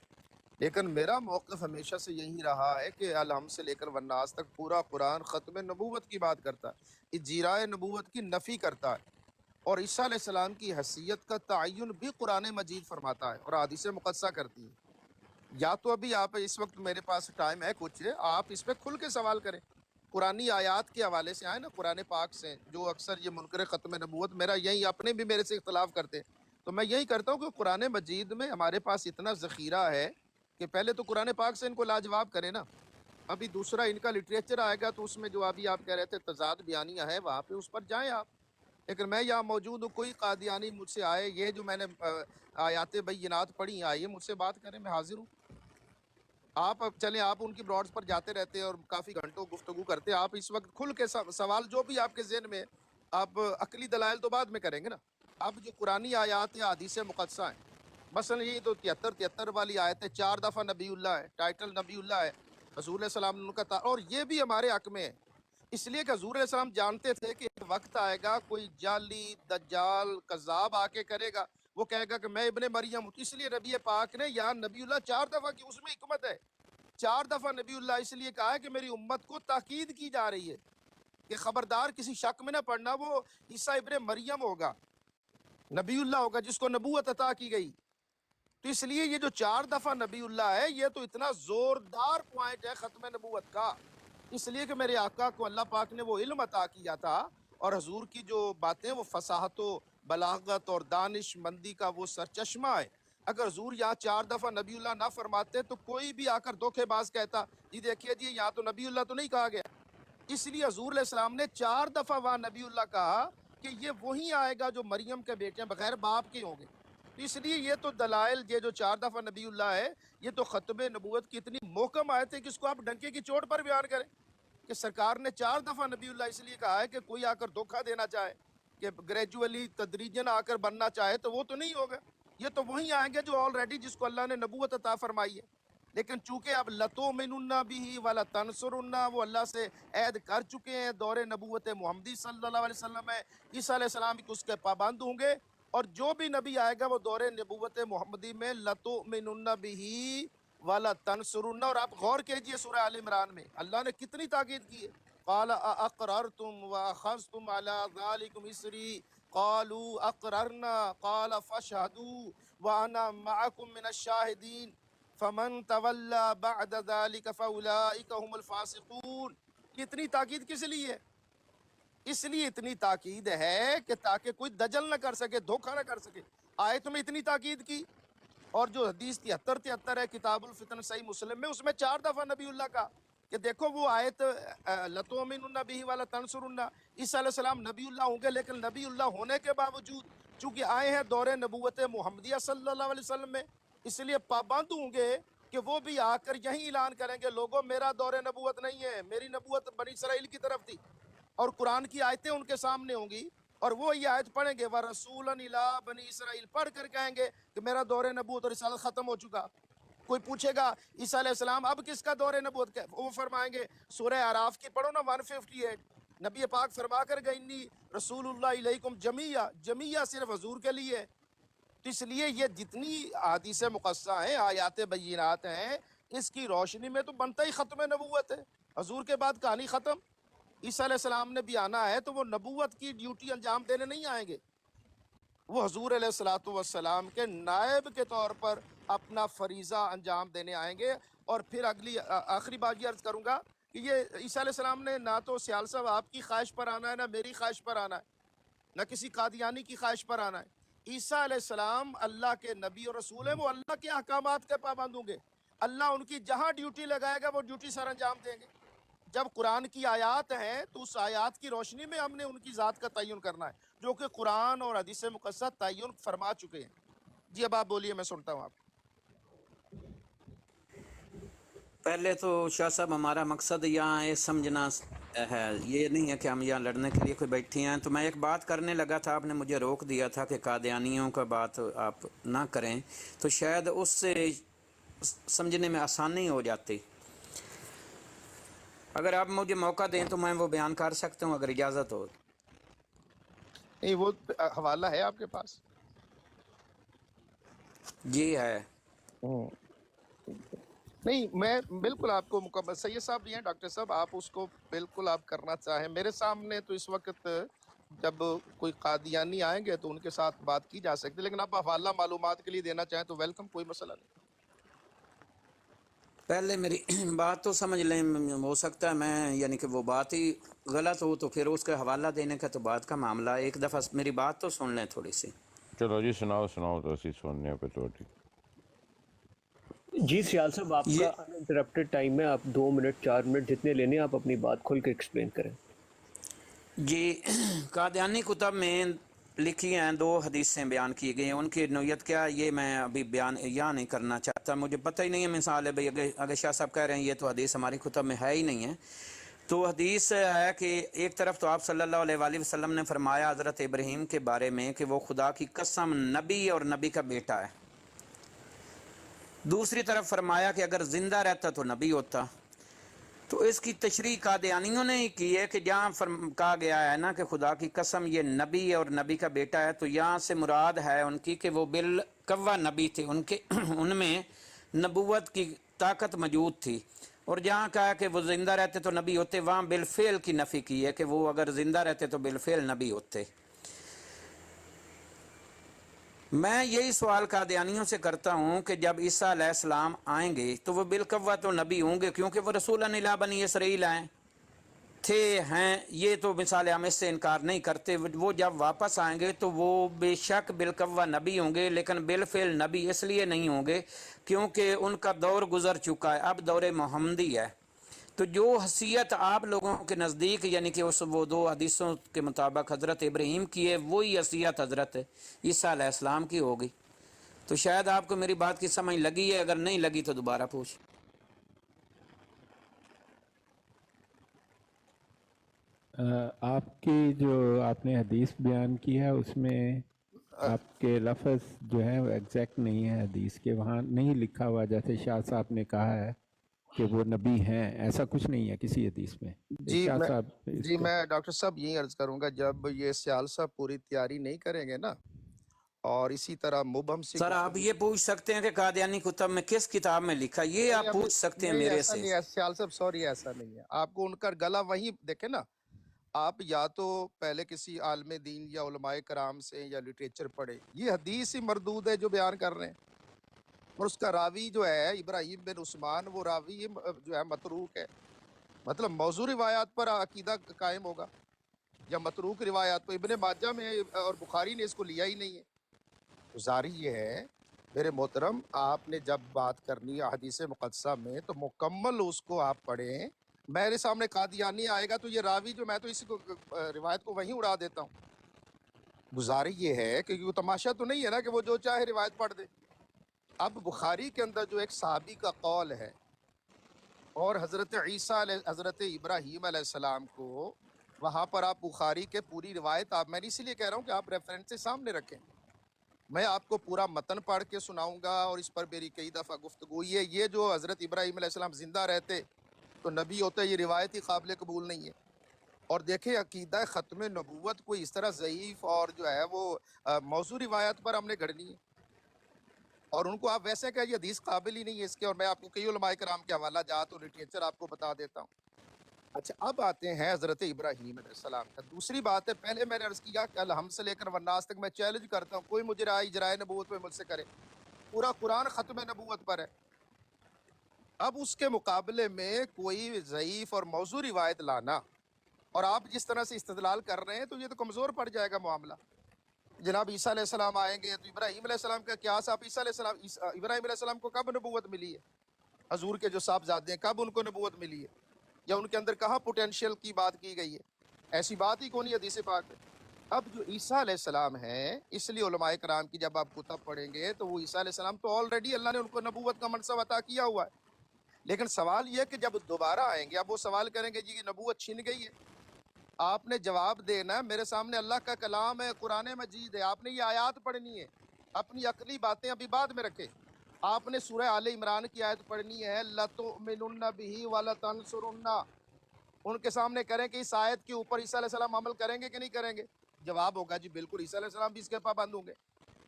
C: لیکن میرا موقف ہمیشہ سے یہی رہا ہے کہ الحم سے لے کر والناس تک پورا قرآن ختم نبوت کی بات کرتا ہے، اجرائے نبوت کی نفی کرتا ہے، اور عیسیٰ علیہ السلام کی حیثیت کا تعین بھی قرآن مجید فرماتا ہے اور حدیث مقدسہ کرتی ہے۔ یا تو ابھی آپ اس وقت میرے پاس ٹائم ہے کچھ، آپ اس پہ کھل کے سوال کریں، قرآنی آیات کے حوالے سے آئے نا، قرآن پاک سے، جو اکثر یہ منکر ختم نبوت میرا یہی اپنے بھی میرے سے اختلاف کرتے، تو میں یہی کرتا ہوں کہ قرآن مجید میں ہمارے پاس اتنا ذخیرہ ہے کہ پہلے تو قرآن پاک سے ان کو لاجواب کرے نا۔ ابھی دوسرا ان کا لٹریچر آئے گا تو اس میں جو ابھی آپ کہہ رہے تھے تضاد بیانیہ ہے، وہاں پہ اس پر جائیں آپ، لیکن میں یہاں موجود ہوں، کوئی قادیانی مجھ سے آئے، یہ جو میں نے آیات بینات پڑھی آئیے مجھ سے بات کریں، میں حاضر ہوں۔ آپ اب چلیں، آپ ان کی براڈز پر جاتے رہتے ہیں اور کافی گھنٹوں گفتگو کرتے ہیں، آپ اس وقت کھل کے سوال جو بھی آپ کے ذہن میں، آپ عقلی دلائل تو بعد میں کریں گے نا۔ اب جو قرآنی آیات یا حدیث مقدسہ ہیں، مثلا یہ تو 73 والی آیت ہے، 4 دفعہ نبی اللہ ہے، ٹائٹل نبی اللہ ہے، حضور علیہ السلام نے ان کا اور یہ بھی ہمارے حق میں ہے، اس لیے کہ حضور علیہ السلام جانتے تھے کہ ایک وقت آئے گا کوئی جعلی دجال کذاب آ کے کرے گا، وہ کہے گا کہ میں ابن مریم ہوں، اس لیے نبی پاک نے یہاں نبی اللہ 4 دفعہ کی، اس میں حکمت ہے، 4 دفعہ نبی اللہ اس لیے کہا ہے کہ میری امت کو تاکید کی جا رہی ہے کہ خبردار کسی شک میں نہ پڑنا، وہ عیسیٰ ابن مریم ہوگا، نبی اللہ ہوگا جس کو نبوت عطا کی گئی۔ تو اس لیے یہ جو 4 دفعہ نبی اللہ ہے، یہ تو اتنا زوردار پوائنٹ ہے ختم نبوت کا، اس لیے کہ میرے آقا کو اللہ پاک نے وہ علم عطا کیا تھا، اور حضور کی جو باتیں وہ فصاحت و بلاغت اور دانش مندی کا وہ سرچشمہ ہے۔ اگر حضور یہاں 4 دفعہ نبی اللہ نہ فرماتے تو کوئی بھی آ کر دھوکے باز کہتا جی دیکھیے جی یہاں تو نبی اللہ تو نہیں کہا گیا، اس لیے حضور علیہ السلام نے 4 دفعہ وہاں نبی اللہ کہا کہ یہ وہی آئے گا جو مریم کے بیٹے ہیں، بغیر باپ کے ہوں گے۔ تو اس لیے یہ تو دلائل، یہ جو 4 دفعہ نبی اللہ ہے، یہ تو ختم نبوت کی اتنی محکم آیت ہے کہ اس کو آپ ڈنکے کی چوٹ پر بیان کریں کہ سرکار نے 4 دفعہ نبی اللہ اس لیے کہا ہے کہ کوئی آ کر دھوکہ دینا چاہے کہ گریجولی تدریجاً آ کر بننا چاہے تو وہ تو نہیں ہوگا، یہ تو وہی آئیں گے جو آلریڈی جس کو اللہ نے نبوت عطا فرمائی ہے۔ لیکن چونکہ اب لَتُؤْمِنُنَّ بِهِ وَلَتَنْصُرُنَّ، وہ اللہ سے عہد کر چکے ہیں، دور نبوت محمدی صلی اللہ علیہ وسلم میں عیسیٰ علیہ السلام بھی اس کے پابند ہوں گے، اور جو بھی نبی آئے گا وہ دور نبوت محمدی میں لَتُؤْمِنُنَّ بِهِ وَلَتَنْصُرُنَّ۔ اور آپ غور کیجئے سورہ آل عمران میں اللہ نے کتنی تاکید کی ہے، قال اقررتم واخذتم على ذلكم اسری قالوا اقررنا قال فاشهدوا وانا معكم من الشاهدين فمن تولى بعد ذلك فاولئك هم الفاسقون۔ کتنی تاکید کس لیے ہے؟ اس لیے اتنی تاکید ہے کہ تاکہ کوئی دجل نہ کر سکے، دھوکہ نہ کر سکے، آیت میں اتنی تاکید کی۔ اور جو حدیث 73 ہے کتاب الفتن صحیح مسلم میں، اس میں 4 دفعہ نبی اللہ کا کہ دیکھو وہ آیت لَتُؤْمِنُنَّ بِهِ وَلَتَنْصُرُنَّ، عیسیٰ علیہ السلام نبی اللہ ہوں گے، لیکن نبی اللہ ہونے کے باوجود چونکہ آئے ہیں دور نبوت محمدیہ صلی اللہ علیہ وسلم میں، اس لیے پابند ہوں گے کہ وہ بھی آ کر یہی اعلان کریں گے لوگوں میرا دور نبوت نہیں ہے، میری نبوت بنی اسرائیل کی طرف تھی، اور قرآن کی آیتیں ان کے سامنے ہوں گی، اور وہ یہ آیت پڑھیں گے وَرَسُولًا إِلَىٰ بَنِي اسرائیل، پڑھ کر کہیں گے کہ میرا دور نبوت اور رسالت ختم ہو چکا۔ کوئی پوچھے گا عیسیٰ علیہ السلام اب کس کا دور نبوت کا؟ وہ فرمائیں گے سورہ اعراف کی پڑھو نا 158، نبی پاک فرما کر گئے انی رسول اللہ علیکم جمیعہ، جمیعہ صرف حضور کے لیے ہے۔ تو اس لیے یہ جتنی احادیث مقدسہ ہیں، آیات بینات ہیں، اس کی روشنی میں تو بنتا ہی ختم نبوت ہے، حضور کے بعد کہانی ختم۔ عیسیٰ علیہ السلام نے بھی آنا ہے تو وہ نبوت کی ڈیوٹی انجام دینے نہیں آئیں گے، وہ حضور علیہ الصلوۃ والسلام کے نائب کے طور پر اپنا فریضہ انجام دینے آئیں گے۔ اور پھر اگلی آخری بات یہ عرض کروں گا کہ یہ عیسیٰ علیہ السلام نے نہ تو سیال صاحب آپ کی خواہش پر آنا ہے، نہ میری خواہش پر آنا ہے، نہ کسی قادیانی کی خواہش پر آنا ہے۔ عیسیٰ علیہ السلام اللہ کے نبی اور رسول ہیں، وہ اللہ کے احکامات کے پابند ہوں گے، اللہ ان کی جہاں ڈیوٹی لگائے گا وہ ڈیوٹی سر انجام دیں گے۔ جب قرآن کی آیات ہیں تو اس آیات کی روشنی میں ہم نے ان کی ذات کا تعین کرنا ہے، جو کہ قرآن اور حدیث مقدسہ تعین فرما چکے ہیں۔ جی اب آپ بولیے، میں سنتا ہوں آپ۔
A: پہلے تو شاہ صاحب ہمارا مقصد یہاں یہ سمجھنا ہے، یہ نہیں ہے کہ ہم یہاں لڑنے کے لیے کوئی بیٹھے ہیں. تو میں ایک بات کرنے لگا تھا، آپ نے مجھے روک دیا تھا کہ قادیانیوں کا بات آپ نہ کریں، تو شاید اس سے سمجھنے میں آسانی ہو جاتی. اگر آپ مجھے موقع دیں تو میں وہ بیان کر سکتا ہوں اگر اجازت ہو.
C: نہیں وہ حوالہ ہے آپ کے پاس؟
A: جی ہے.
C: ہوں. نہیں میں بالکل آپ کو مکمل، سید صاحب بھی ہیں ڈاکٹر صاحب، آپ اس کو بالکل آپ کرنا چاہیں. میرے سامنے تو اس وقت جب کوئی قادیانی آئیں گے تو ان کے ساتھ بات کی جا سکتی ہے، لیکن آپ حوالہ معلومات کے لیے دینا چاہیں تو ویلکم، کوئی مسئلہ نہیں.
A: پہلے میری بات تو سمجھ لیں، ہو سکتا ہے میں یعنی کہ وہ بات ہی غلط ہو تو پھر اس کا حوالہ دینے کا تو بات کا معاملہ ہے. ایک دفعہ میری بات تو سن لیں تھوڑی سی.
E: چلو جی سناؤ تو اسی سننے پہ تو ٹھیک.
D: جی سیال صاحب، آپ
A: یہ
D: کا انٹرپٹیڈ ٹائم ہے، آپ 2 منٹ 4 منٹ جتنے لینے آپ اپنی بات کھول کے ایکسپلین کریں.
A: جی قادیانی کتب میں لکھی ہیں 2 حدیثیں بیان کی گئی ہیں. ان کی نوعیت کیا یہ میں ابھی بیان یہاں نہیں کرنا چاہتا، مجھے پتہ ہی نہیں ہے. مثال ہے بھائی اگر شاہ صاحب کہہ رہے ہیں یہ تو حدیث ہماری کتب میں ہے ہی نہیں ہے، تو حدیث ہے کہ ایک طرف تو آپ صلی اللہ علیہ وآلہ وسلم نے فرمایا حضرت ابراہیم کے بارے میں کہ وہ خدا کی قسم نبی اور نبی کا بیٹا ہے. دوسری طرف فرمایا کہ اگر زندہ رہتا تو نبی ہوتا. تو اس کی تشریح قادیانیوں نے ہی کی ہے کہ جہاں کہا گیا ہے نا کہ خدا کی قسم یہ نبی اور نبی کا بیٹا ہے، تو یہاں سے مراد ہے ان کی کہ وہ بالقوہ نبی تھے، ان میں نبوت کی طاقت موجود تھی. اور جہاں کہا کہ وہ زندہ رہتے تو نبی ہوتے، وہاں بالفعل کی نفی کی ہے کہ وہ اگر زندہ رہتے تو بالفعل نبی ہوتے. میں یہی سوال قادیانیوں سے کرتا ہوں کہ جب عیسیٰ علیہ السلام آئیں گے تو وہ بالقوہ تو نبی ہوں گے، کیونکہ وہ رسول الی بنی اسرائیل آئیں تھے ہیں. یہ تو مثال ہم اس سے انکار نہیں کرتے. وہ جب واپس آئیں گے تو وہ بے شک بالقوہ نبی ہوں گے، لیکن بالفعل نبی اس لیے نہیں ہوں گے کیونکہ ان کا دور گزر چکا ہے، اب دور محمدی ہے. تو جو حیثیت آپ لوگوں کے نزدیک یعنی کہ وہ 2 حدیثوں کے مطابق حضرت ابراہیم کی ہے، وہی حیثیت حضرت عیسیٰ علیہ السلام کی ہوگی. تو شاید آپ کو میری بات کی سمجھ لگی ہے، اگر نہیں لگی تو دوبارہ پوچھ.
B: آپ کی جو آپ نے حدیث بیان کی ہے اس میں آپ کے لفظ جو ہیں وہ ایگزیکٹ نہیں ہے حدیث کے، وہاں نہیں لکھا ہوا جیسے شاہ صاحب نے کہا ہے کہ وہ نبی ہیں، ایسا کچھ نہیں ہے کسی حدیث میں. شاہ صاحب اس
C: جی
B: کو
C: میں ڈاکٹر صاحب یہی عرض کروں گا، جب یہ سیال صاحب پوری تیاری نہیں کریں گے نا اور اسی طرح مبہم سی
A: سر آپ
C: گفتگو،
A: یہ پوچھ سکتے ہیں کہ قادیانی کتب میں کس کتاب میں لکھا، یہ
C: نہیں
A: آپ
C: ابھی
A: پوچھ سکتے ہیں
C: نہیں
A: میرے
C: ایسا
A: سے.
C: نہیں ہے سیال صاحب، سوری ایسا نہیں ہے. آپ کو ان کا گلا وہیں دیکھیں نا، آپ یا تو پہلے کسی عالم دین یا علماء کرام سے یا لٹریچر پڑھے، یہ حدیث ہی مردود ہے جو بیان کر رہے ہیں. اور اس کا راوی جو ہے ابراہیم بن عثمان، وہ راوی جو ہے متروک ہے. مطلب موضوع روایات پر عقیدہ قائم ہوگا یا متروک روایات پر؟ ابن ماجہ میں اور بخاری نے اس کو لیا ہی نہیں ہے. گزارش یہ ہے میرے محترم، آپ نے جب بات کرنی ہے حدیث مقدسہ میں تو مکمل اس کو آپ پڑھیں. میرے سامنے قادیانی آئے گا تو یہ راوی جو، میں تو اسی کو روایت کو وہیں اڑا دیتا ہوں. گزارش یہ ہے کہ وہ تماشا تو نہیں ہے نا کہ وہ جو چاہے روایت پڑھ دے. اب بخاری کے اندر جو ایک صحابی کا قول ہے اور حضرت عیسیٰ حضرت ابراہیم علیہ السلام کو، وہاں پر آپ بخاری کے پوری روایت، آپ، میں اسی لیے کہہ رہا ہوں کہ آپ ریفرنسز سامنے رکھیں. میں آپ کو پورا متن پڑھ کے سناؤں گا اور اس پر میری کئی دفعہ گفتگو ہوئی ہے. یہ جو حضرت ابراہیم علیہ السلام زندہ رہتے تو نبی ہوتے، یہ روایت ہی قابل قبول نہیں ہے. اور دیکھیں عقیدہ ختم نبوت کوئی اس طرح ضعیف اور جو ہے وہ موضوع روایت پر ہم نے گھڑنی ہے، اور ان کو آپ ویسے کہ یہ حدیث قابل ہی نہیں ہے اس کے. اور میں آپ کو کئی علماء کرام کے حوالہ جات اور لٹریچر آپ کو بتا دیتا ہوں. اچھا اب آتے ہیں حضرت ابراہیم علیہ السلام کا. دوسری بات ہے، پہلے میں نے عرض کیا کہ الحمد سے لے کر والناس تک میں چیلنج کرتا ہوں، کوئی مجھے اجرائے نبوت میں مجھ سے کرے. پورا قرآن ختم نبوت پر ہے. اب اس کے مقابلے میں کوئی ضعیف اور موضوع روایت لانا، اور آپ جس طرح سے استدلال کر رہے ہیں تو یہ تو کمزور پڑ جائے گا معاملہ. جناب عیسیٰ علیہ السلام آئیں گے تو ابراہیم علیہ السلام کا کیا آپ عیسیٰ علیہ السلام، ابراہیم علیہ السلام کو کب نبوت ملی ہے؟ حضور کے جو صاحبزادے ہیں کب ان کو نبوت ملی ہے؟ یا ان کے اندر کہاں پوٹینشیل کی بات کی گئی ہے؟ ایسی بات ہی کون ہے حدیث پاک میں. اب جو عیسیٰ علیہ السلام ہیں، اس لیے علماء کرام کی جب آپ کتب پڑھیں گے تو وہ عیسیٰ علیہ السلام تو آلریڈی اللہ نے ان کو نبوت کا منصب عطا کیا ہوا ہے. لیکن سوال یہ ہے کہ جب دوبارہ آئیں گے اب وہ سوال کریں گے جی یہ نبوت چھن گئی ہے. آپ نے جواب دینا ہے میرے سامنے اللہ کا کلام ہے، قرآن مجید ہے، آپ نے یہ آیات پڑھنی ہے. اپنی عقلی باتیں ابھی بعد میں رکھیں. آپ نے سورہ آل عمران کی آیت پڑھنی ہے لَتُؤْمِنُنَّ بِهِ وَلَتَنْصُرُنَّ. ان کے سامنے کریں کہ اس آیت کے اوپر عیسیٰ علیہ السلام عمل کریں گے کہ نہیں کریں گے. جواب ہوگا جی بالکل عیسیٰ علیہ السلام بھی اس کے پابند ہوں گے.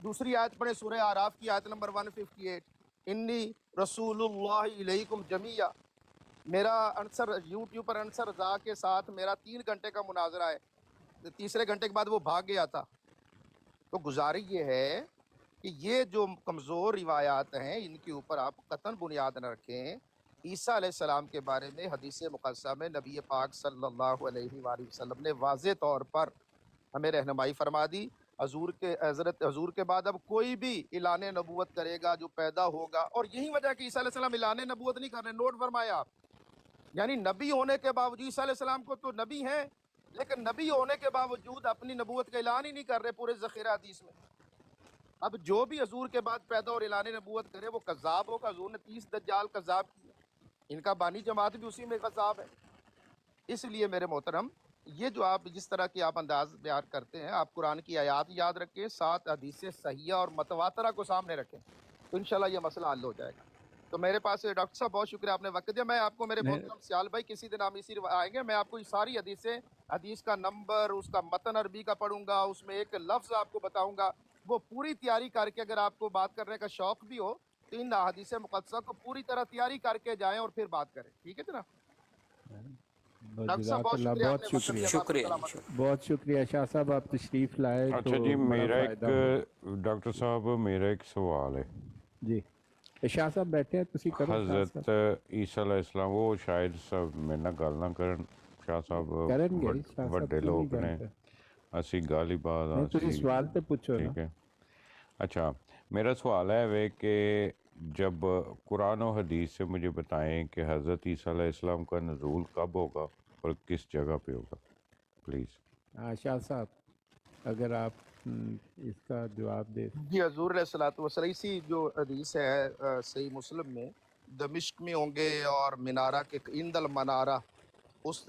C: دوسری آیت پڑھیں سورہ اعراف کی آیت نمبر 158. انی رسول اللہ علیکم جمیعہ. میرا انصر یوٹیوب پر انصر رضا کے ساتھ میرا 3 گھنٹے کا مناظرہ ہے، تیسرے گھنٹے کے بعد وہ بھاگ گیا تھا. تو گزارش یہ ہے کہ یہ جو کمزور روایات ہیں ان کے اوپر آپ قطعاً بنیاد نہ رکھیں. عیسیٰ علیہ السلام کے بارے میں حدیث مقدسہ میں نبی پاک صلی اللہ علیہ وآلہ وسلم نے واضح طور پر ہمیں رہنمائی فرما دی. حضور کے بعد اب کوئی بھی اعلان نبوت کرے گا جو پیدا ہوگا، اور یہی وجہ ہے کہ عیسیٰ علیہ السلام اعلان نبوت نہیں کر رہے. نوٹ فرمایا آپ، یعنی نبی ہونے کے باوجود عیسیٰ علیہ السلام کو تو نبی ہیں، لیکن نبی ہونے کے باوجود اپنی نبوت کا اعلان ہی نہیں کر رہے پورے ذخیرہ حدیث میں. اب جو بھی حضور کے بعد پیدا اور اعلان نبوت کرے وہ کذاب ہوگا. حضور نے 30 دجال کذاب کیے، ان کا بانی جماعت بھی اسی میں کذاب ہے. اس لیے میرے محترم یہ جو آپ جس طرح کی آپ انداز بیان کرتے ہیں، آپ قرآن کی آیات یاد رکھیں، ساتھ حدیث صحیحہ اور متواترہ کو سامنے رکھیں تو انشاءاللہ یہ مسئلہ حل ہو جائے گا. تو میرے پاس ڈاکٹر صاحب بہت شکریہ آپ نے وقت دیا. میں آپ کو میرے محترم سیال بھائی کسی دن ہم اسی آئیں گے، میں آپ کو یہ ساری حدیث کا نمبر، اس کا متن عربی کا پڑھوں گا، اس میں ایک لفظ آپ کو بتاؤں گا. وہ پوری تیاری کر کے اگر آپ کو بات کرنے کا شوق بھی ہو تو ان حدیث مقدسہ کو پوری طرح تیاری کر کے جائیں اور پھر بات کریں. ٹھیک ہے جناب؟ ڈاکٹر صاحب
B: جزاک
C: بہت
B: اللہ،
C: شکریہ آپ
B: بہت
C: نے وقت
B: شکریہ،
C: دیا.
A: شکریہ
C: سلامت
A: جی.
C: رکھیں.
B: بہت شکریہ. شاہ صاحب آپ تشریف لائے تو
E: اچھا جی،
B: بڑا
E: میرا ایک
B: فائدہ ہو.
E: ڈاکٹر صاحب میرا ایک سوال ہے.
B: جی شاہ صاحب بیٹھے ہیں، تسی کرو شاہ
E: حضرت
B: صاحب.
E: عیسیٰ علیہ السلام وہ شاید صاحب میرے نہ گل نہ کرن. شاہ صاحب
B: کرن گے شاہ صاحب
E: وڈے
B: کیوں نہیں
E: لوگ نے،
B: کرتے؟
E: اسی گالی بات
B: نہیں تسی
E: اسی.
B: سوال تے پوچھو نا.
E: ٹھیک ہے. اچھا میرا سوال ہے وہ کہ جب قرآن و حدیث سے مجھے بتائیں کہ حضرت عیسیٰ علیہ السلام کا نزول کب ہوگا اور کس جگہ پہ ہوگا پلیز.
B: شاہ صاحب اگر آپ اس کا جواب دے.
C: جی حضور علیہ الصلوۃ والسلام اسی جو حدیث ہے صحیح مسلم میں، دمشق میں ہوں گے اور منارہ کے عند المنارہ، اس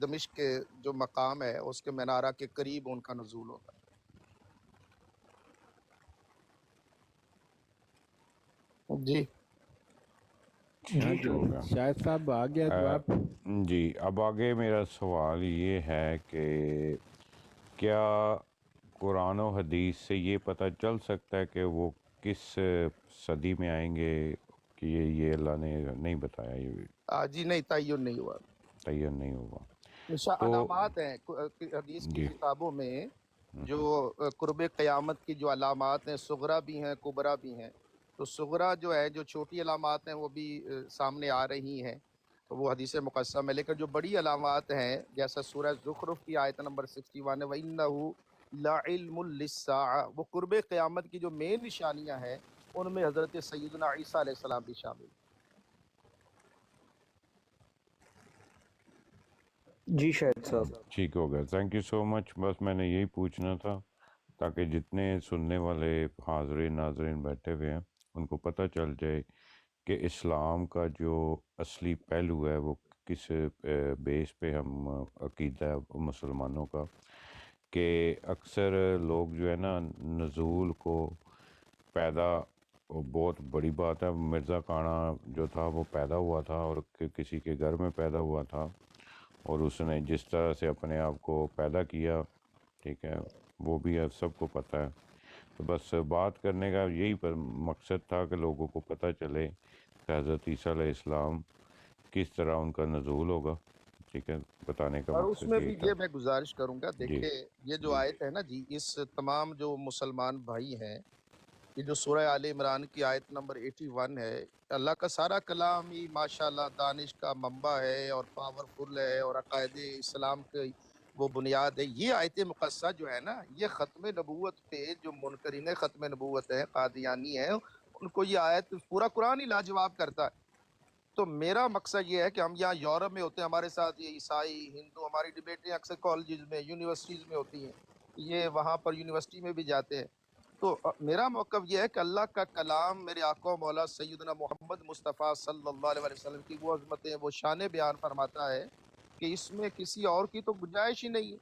C: دمشق کے جو مقام ہے اس کے منارہ کے قریب ان کا نزول ہوگا. جی
E: ٹھیک
B: جی
E: ہو گیا.
B: شاہد صاحب آ گیا جواب.
E: جی اب آگے میرا سوال یہ ہے کہ کیا قرآن و حدیث سے یہ پتہ چل سکتا ہے کہ وہ کس صدی میں آئیں گے کہ یہ اللہ نے نہیں بتایا، یہ
C: جی نہیں، تعین نہیں ہوا.
E: تعین نہیں ہوا. تو
C: علامات ہیں حدیث کی
E: جی
C: کتابوں میں، جو قرب قیامت کی جو علامات ہیں، صغرا بھی ہیں کبرا بھی ہیں. تو صغرا جو ہے، جو چھوٹی علامات ہیں وہ بھی سامنے آ رہی ہیں، وہ حدیث مقدسہ میں. لیکن جو بڑی علامات ہیں جیسا سورہ زخرف کی آیت نمبر 61 ہے، وَإِنَّهُ لَعِلْمٌ لِلسَّاعَةِ، وہ قرب قیامت کی جو مین نشانیاں ہیں ان میں حضرت سیدنا عیسیٰ علیہ السلام بھی شامل ہیں.
D: جی شاہد صاحب.
E: ٹھیک ہو گیا. تھینک یو سو مچ. بس میں نے یہی پوچھنا تھا تاکہ جتنے سننے والے حاضرین ناظرین بیٹھے ہوئے ہیں ان کو پتہ چل جائے کہ اسلام کا جو اصلی پہلو ہے وہ کس بیس پہ ہم عقیدہ ہے مسلمانوں کا. کہ اکثر لوگ جو ہے نا نزول کو پیدا، وہ بہت بڑی بات ہے. مرزا کانا جو تھا وہ پیدا ہوا تھا اور کسی کے گھر میں پیدا ہوا تھا، اور اس نے جس طرح سے اپنے آپ کو پیدا کیا، ٹھیک ہے، وہ بھی اب سب کو پتہ ہے. تو بس بات کرنے کا یہی مقصد تھا کہ لوگوں کو پتہ چلے کہ حضرت عیسیٰ علیہ السلام کس طرح ان کا نزول ہوگا. ٹھیک ہے، بتانے کا
C: اور اس
E: مقصد
C: میں
E: یہی
C: بھی
E: تھا.
C: یہ میں گزارش کروں گا،
E: جی
C: دیکھیں یہ جو
E: جی
C: آیت ہے نا جی، اس تمام جو مسلمان بھائی ہیں، یہ جو سورہ آل عمران کی آیت نمبر 81 ہے، اللہ کا سارا کلام ہی ماشاءاللہ دانش کا منبع ہے اور پاورفل ہے اور عقائد اسلام کی وہ بنیاد ہے. یہ آیت مقدسہ جو ہے نا، یہ ختم نبوت پہ جو منکرین ختم نبوت ہے، قادیانی ہیں، ان کو یہ آیت پورا قرآن ہی لاجواب کرتا ہے. تو میرا مقصد یہ ہے کہ ہم یہاں یورپ میں ہوتے ہیں، ہمارے ساتھ یہ عیسائی ہندو، ہماری ڈبیٹیں اکثر کالجز میں یونیورسٹیز میں ہوتی ہیں، یہ وہاں پر یونیورسٹی میں بھی جاتے ہیں. تو میرا موقف یہ ہے کہ اللہ کا کلام میرے آقا و مولا سیدنا محمد مصطفیٰ صلی اللہ علیہ وسلم کی وہ عظمتیں وہ شان بیان فرماتا ہے کہ اس میں کسی اور کی تو گنجائش ہی نہیں ہے۔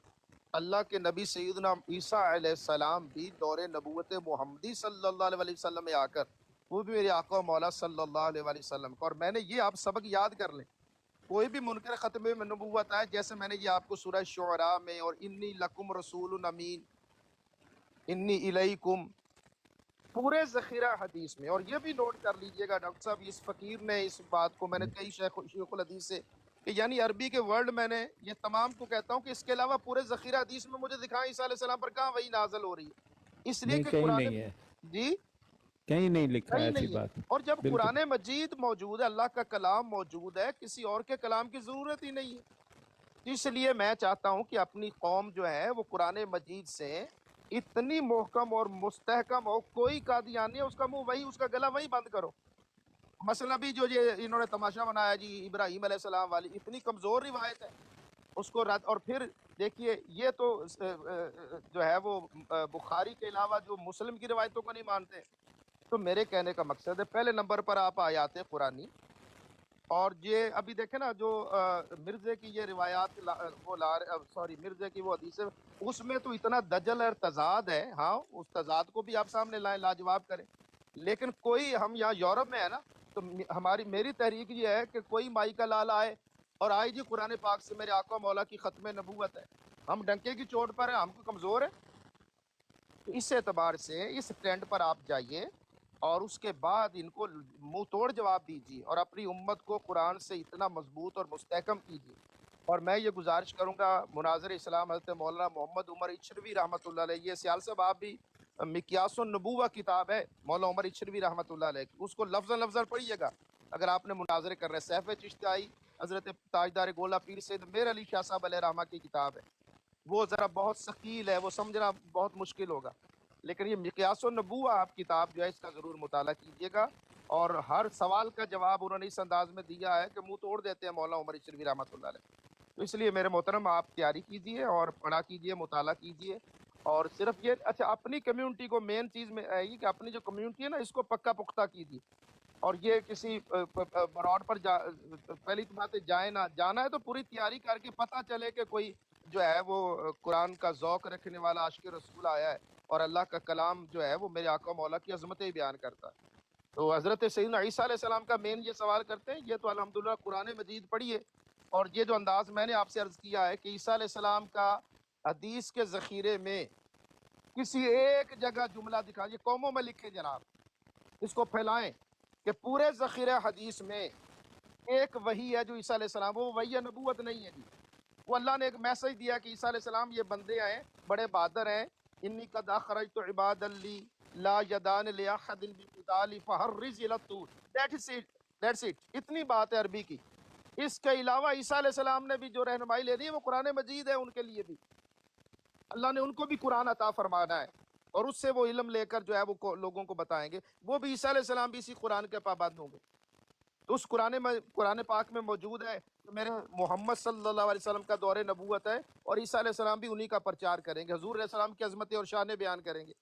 C: اللہ کے نبی سیدنا عیسیٰ علیہ السلام بھی دور نبوت محمدی صلی اللہ علیہ وسلم میں آ کر وہ بھی میرے آقا و مولا صلی اللہ علیہ وسلم کا، اور میں نے یہ آپ سبق یاد کر لیں، کوئی بھی منکر ختم نبوت آئے، جیسے میں نے یہ آپ کو سورہ شعراء میں اور انی لکم رسول امین انی الیکم پورے ذخیرہ حدیث میں، اور یہ بھی نوٹ کر لیجئے گا ڈاکٹر صاحب، اس فقیر نے اس بات کو، میں نے کئی شیخ الحدیث سے کہ یعنی عربی کے ورڈ میں نے یہ تمام کو کہتا ہوں کہ اس کے علاوہ پورے ذخیرہ حدیث میں مجھے دکھائیں عیسیٰ علیہ السلام پر کہاں وہی نازل ہو رہی ہے، اس لیے
B: نہیں،
C: کہ
B: کہیں
C: قرآن،
B: نہیں ہے،
C: جی
B: کہیں نہیں لکھا ہے
C: کہیں
B: ایسی
C: نہیں ہے،
B: بات،
C: اور جب
B: بالکل۔
C: قرآن مجید موجود ہے، اللہ کا کلام موجود ہے، کسی اور کے کلام کی ضرورت ہی نہیں ہے۔ اس لیے میں چاہتا ہوں کہ اپنی قوم جو ہے وہ قرآن مجید سے اتنی محکم اور مستحکم ہو، کوئی قادیانی ہے اس کا منہ وہی، اس کا گلا وہی بند کرو۔ مثلا بھی جو یہ انہوں نے تماشا بنایا جی ابراہیم علیہ السلام والی، اتنی کمزور روایت ہے، اس کو رد، اور پھر دیکھیے یہ تو جو ہے وہ بخاری کے علاوہ جو مسلم کی روایتوں کو نہیں مانتے۔ تو میرے کہنے کا مقصد ہے پہلے نمبر پر آپ آیات قرآنی، اور یہ ابھی دیکھیں نا جو مرزے کی یہ روایات وہ سوری مرزے کی وہ حدیث ہے، اس میں تو اتنا دجل اور تضاد ہے، ہاں اس تضاد کو بھی آپ سامنے لائیں، لاجواب کریں، لیکن کوئی، ہم یہاں یورپ میں ہے نا، تو میری تحریک یہ ہے کہ کوئی مائی کا لال آئے اور آئے جی قرآن پاک سے میرے آقا مولا کی ختم نبوت ہے، ہم ڈنکے کی چوٹ پر ہیں، ہم کو کمزور ہے۔ تو اس اعتبار سے اس ٹرینڈ پر آپ جائیے اور اس کے بعد ان کو منہ توڑ جواب دیجیے اور اپنی امت کو قرآن سے اتنا مضبوط اور مستحکم کیجیے۔ اور میں یہ گزارش کروں گا، مناظر اسلام حضرت مولانا محمد عمر اچھروی رحمۃ اللہ علیہ، یہ سیال صاحب آپ بھی مقیاس النبوہ کتاب ہے مولانا عمر اچھروی رحمۃ اللہ علیہ کی، اس کو لفظ لفظ پڑھیے گا اگر آپ نے مناظرے کر رہے۔ سیف چشتائی حضرت تاجدار گولہ پیر سید میر علی شاہ صاحب علیہ رحمہ کی کتاب ہے، وہ ذرا بہت ثقیل ہے، وہ سمجھنا بہت مشکل ہوگا، لیکن یہ مقیاس النبوہ آپ کتاب جو ہے اس کا ضرور مطالعہ کیجیے گا، اور ہر سوال کا جواب انہوں نے اس انداز میں دیا ہے کہ منہ توڑ دیتے ہیں مولانا عمر اچھروی رحمۃ اللہ علیہ۔ تو اس لیے میرے محترم آپ تیاری کیجیے اور پڑھا کیجیے، مطالعہ کیجیے، اور صرف یہ اچھا اپنی کمیونٹی کو، مین چیز میں ہے یہ کہ اپنی جو کمیونٹی ہے نا اس کو پکا پختہ کیجیے، اور یہ کسی براڈ پر پہلی تو بات ہے جائے نہ، جانا ہے تو پوری تیاری کر کے پتہ چلے کہ کوئی جو ہے وہ قرآن کا ذوق رکھنے والا عاشق رسول آیا ہے اور اللہ کا کلام جو ہے وہ میرے آقا مولا کی عظمتیں بیان کرتا ہے۔ تو حضرت سیدنا عیسیٰ علیہ السلام کا مین یہ سوال کرتے ہیں، یہ تو الحمدللہ قرآن مجید پڑھیے، اور یہ جو انداز میں نے آپ سے عرض کیا ہے کہ عیسیٰ علیہ السلام کا حدیث کے ذخیرے میں کسی ایک جگہ جملہ دکھائیے، قوموں میں لکھے جناب، اس کو پھیلائیں کہ پورے ذخیرہ حدیث میں ایک وحی ہے جو عیسیٰ علیہ السلام، وہ وحی نبوت نہیں ہے جی، وہ اللہ نے ایک میسج دیا کہ عیسیٰ علیہ السلام یہ بندے ہیں، بڑے بہادر ہیں، انی قد اخرجت عباد لی لا یدان لاحد بقتال فحرز الی الطور، دیٹس اٹ، اتنی بات ہے عربی کی۔ اس کے علاوہ عیسیٰ علیہ السلام نے بھی جو رہنمائی لینی ہے وہ قرآن مجید ہے، ان کے لیے بھی اللہ نے ان کو بھی قرآن عطا فرمانا ہے، اور اس سے وہ علم لے کر جو ہے وہ لوگوں کو بتائیں گے، وہ بھی عیسیٰ علیہ السلام بھی اسی قرآن کے پابند ہوں گے۔ تو اس قرآن پاک میں موجود ہے کہ میرے محمد صلی اللہ علیہ وسلم کا دور نبوت ہے، اور عیسیٰ علیہ السلام بھی انہی کا پرچار کریں گے، حضور علیہ السلام کی عظمتیں اور شانیں بیان کریں گے۔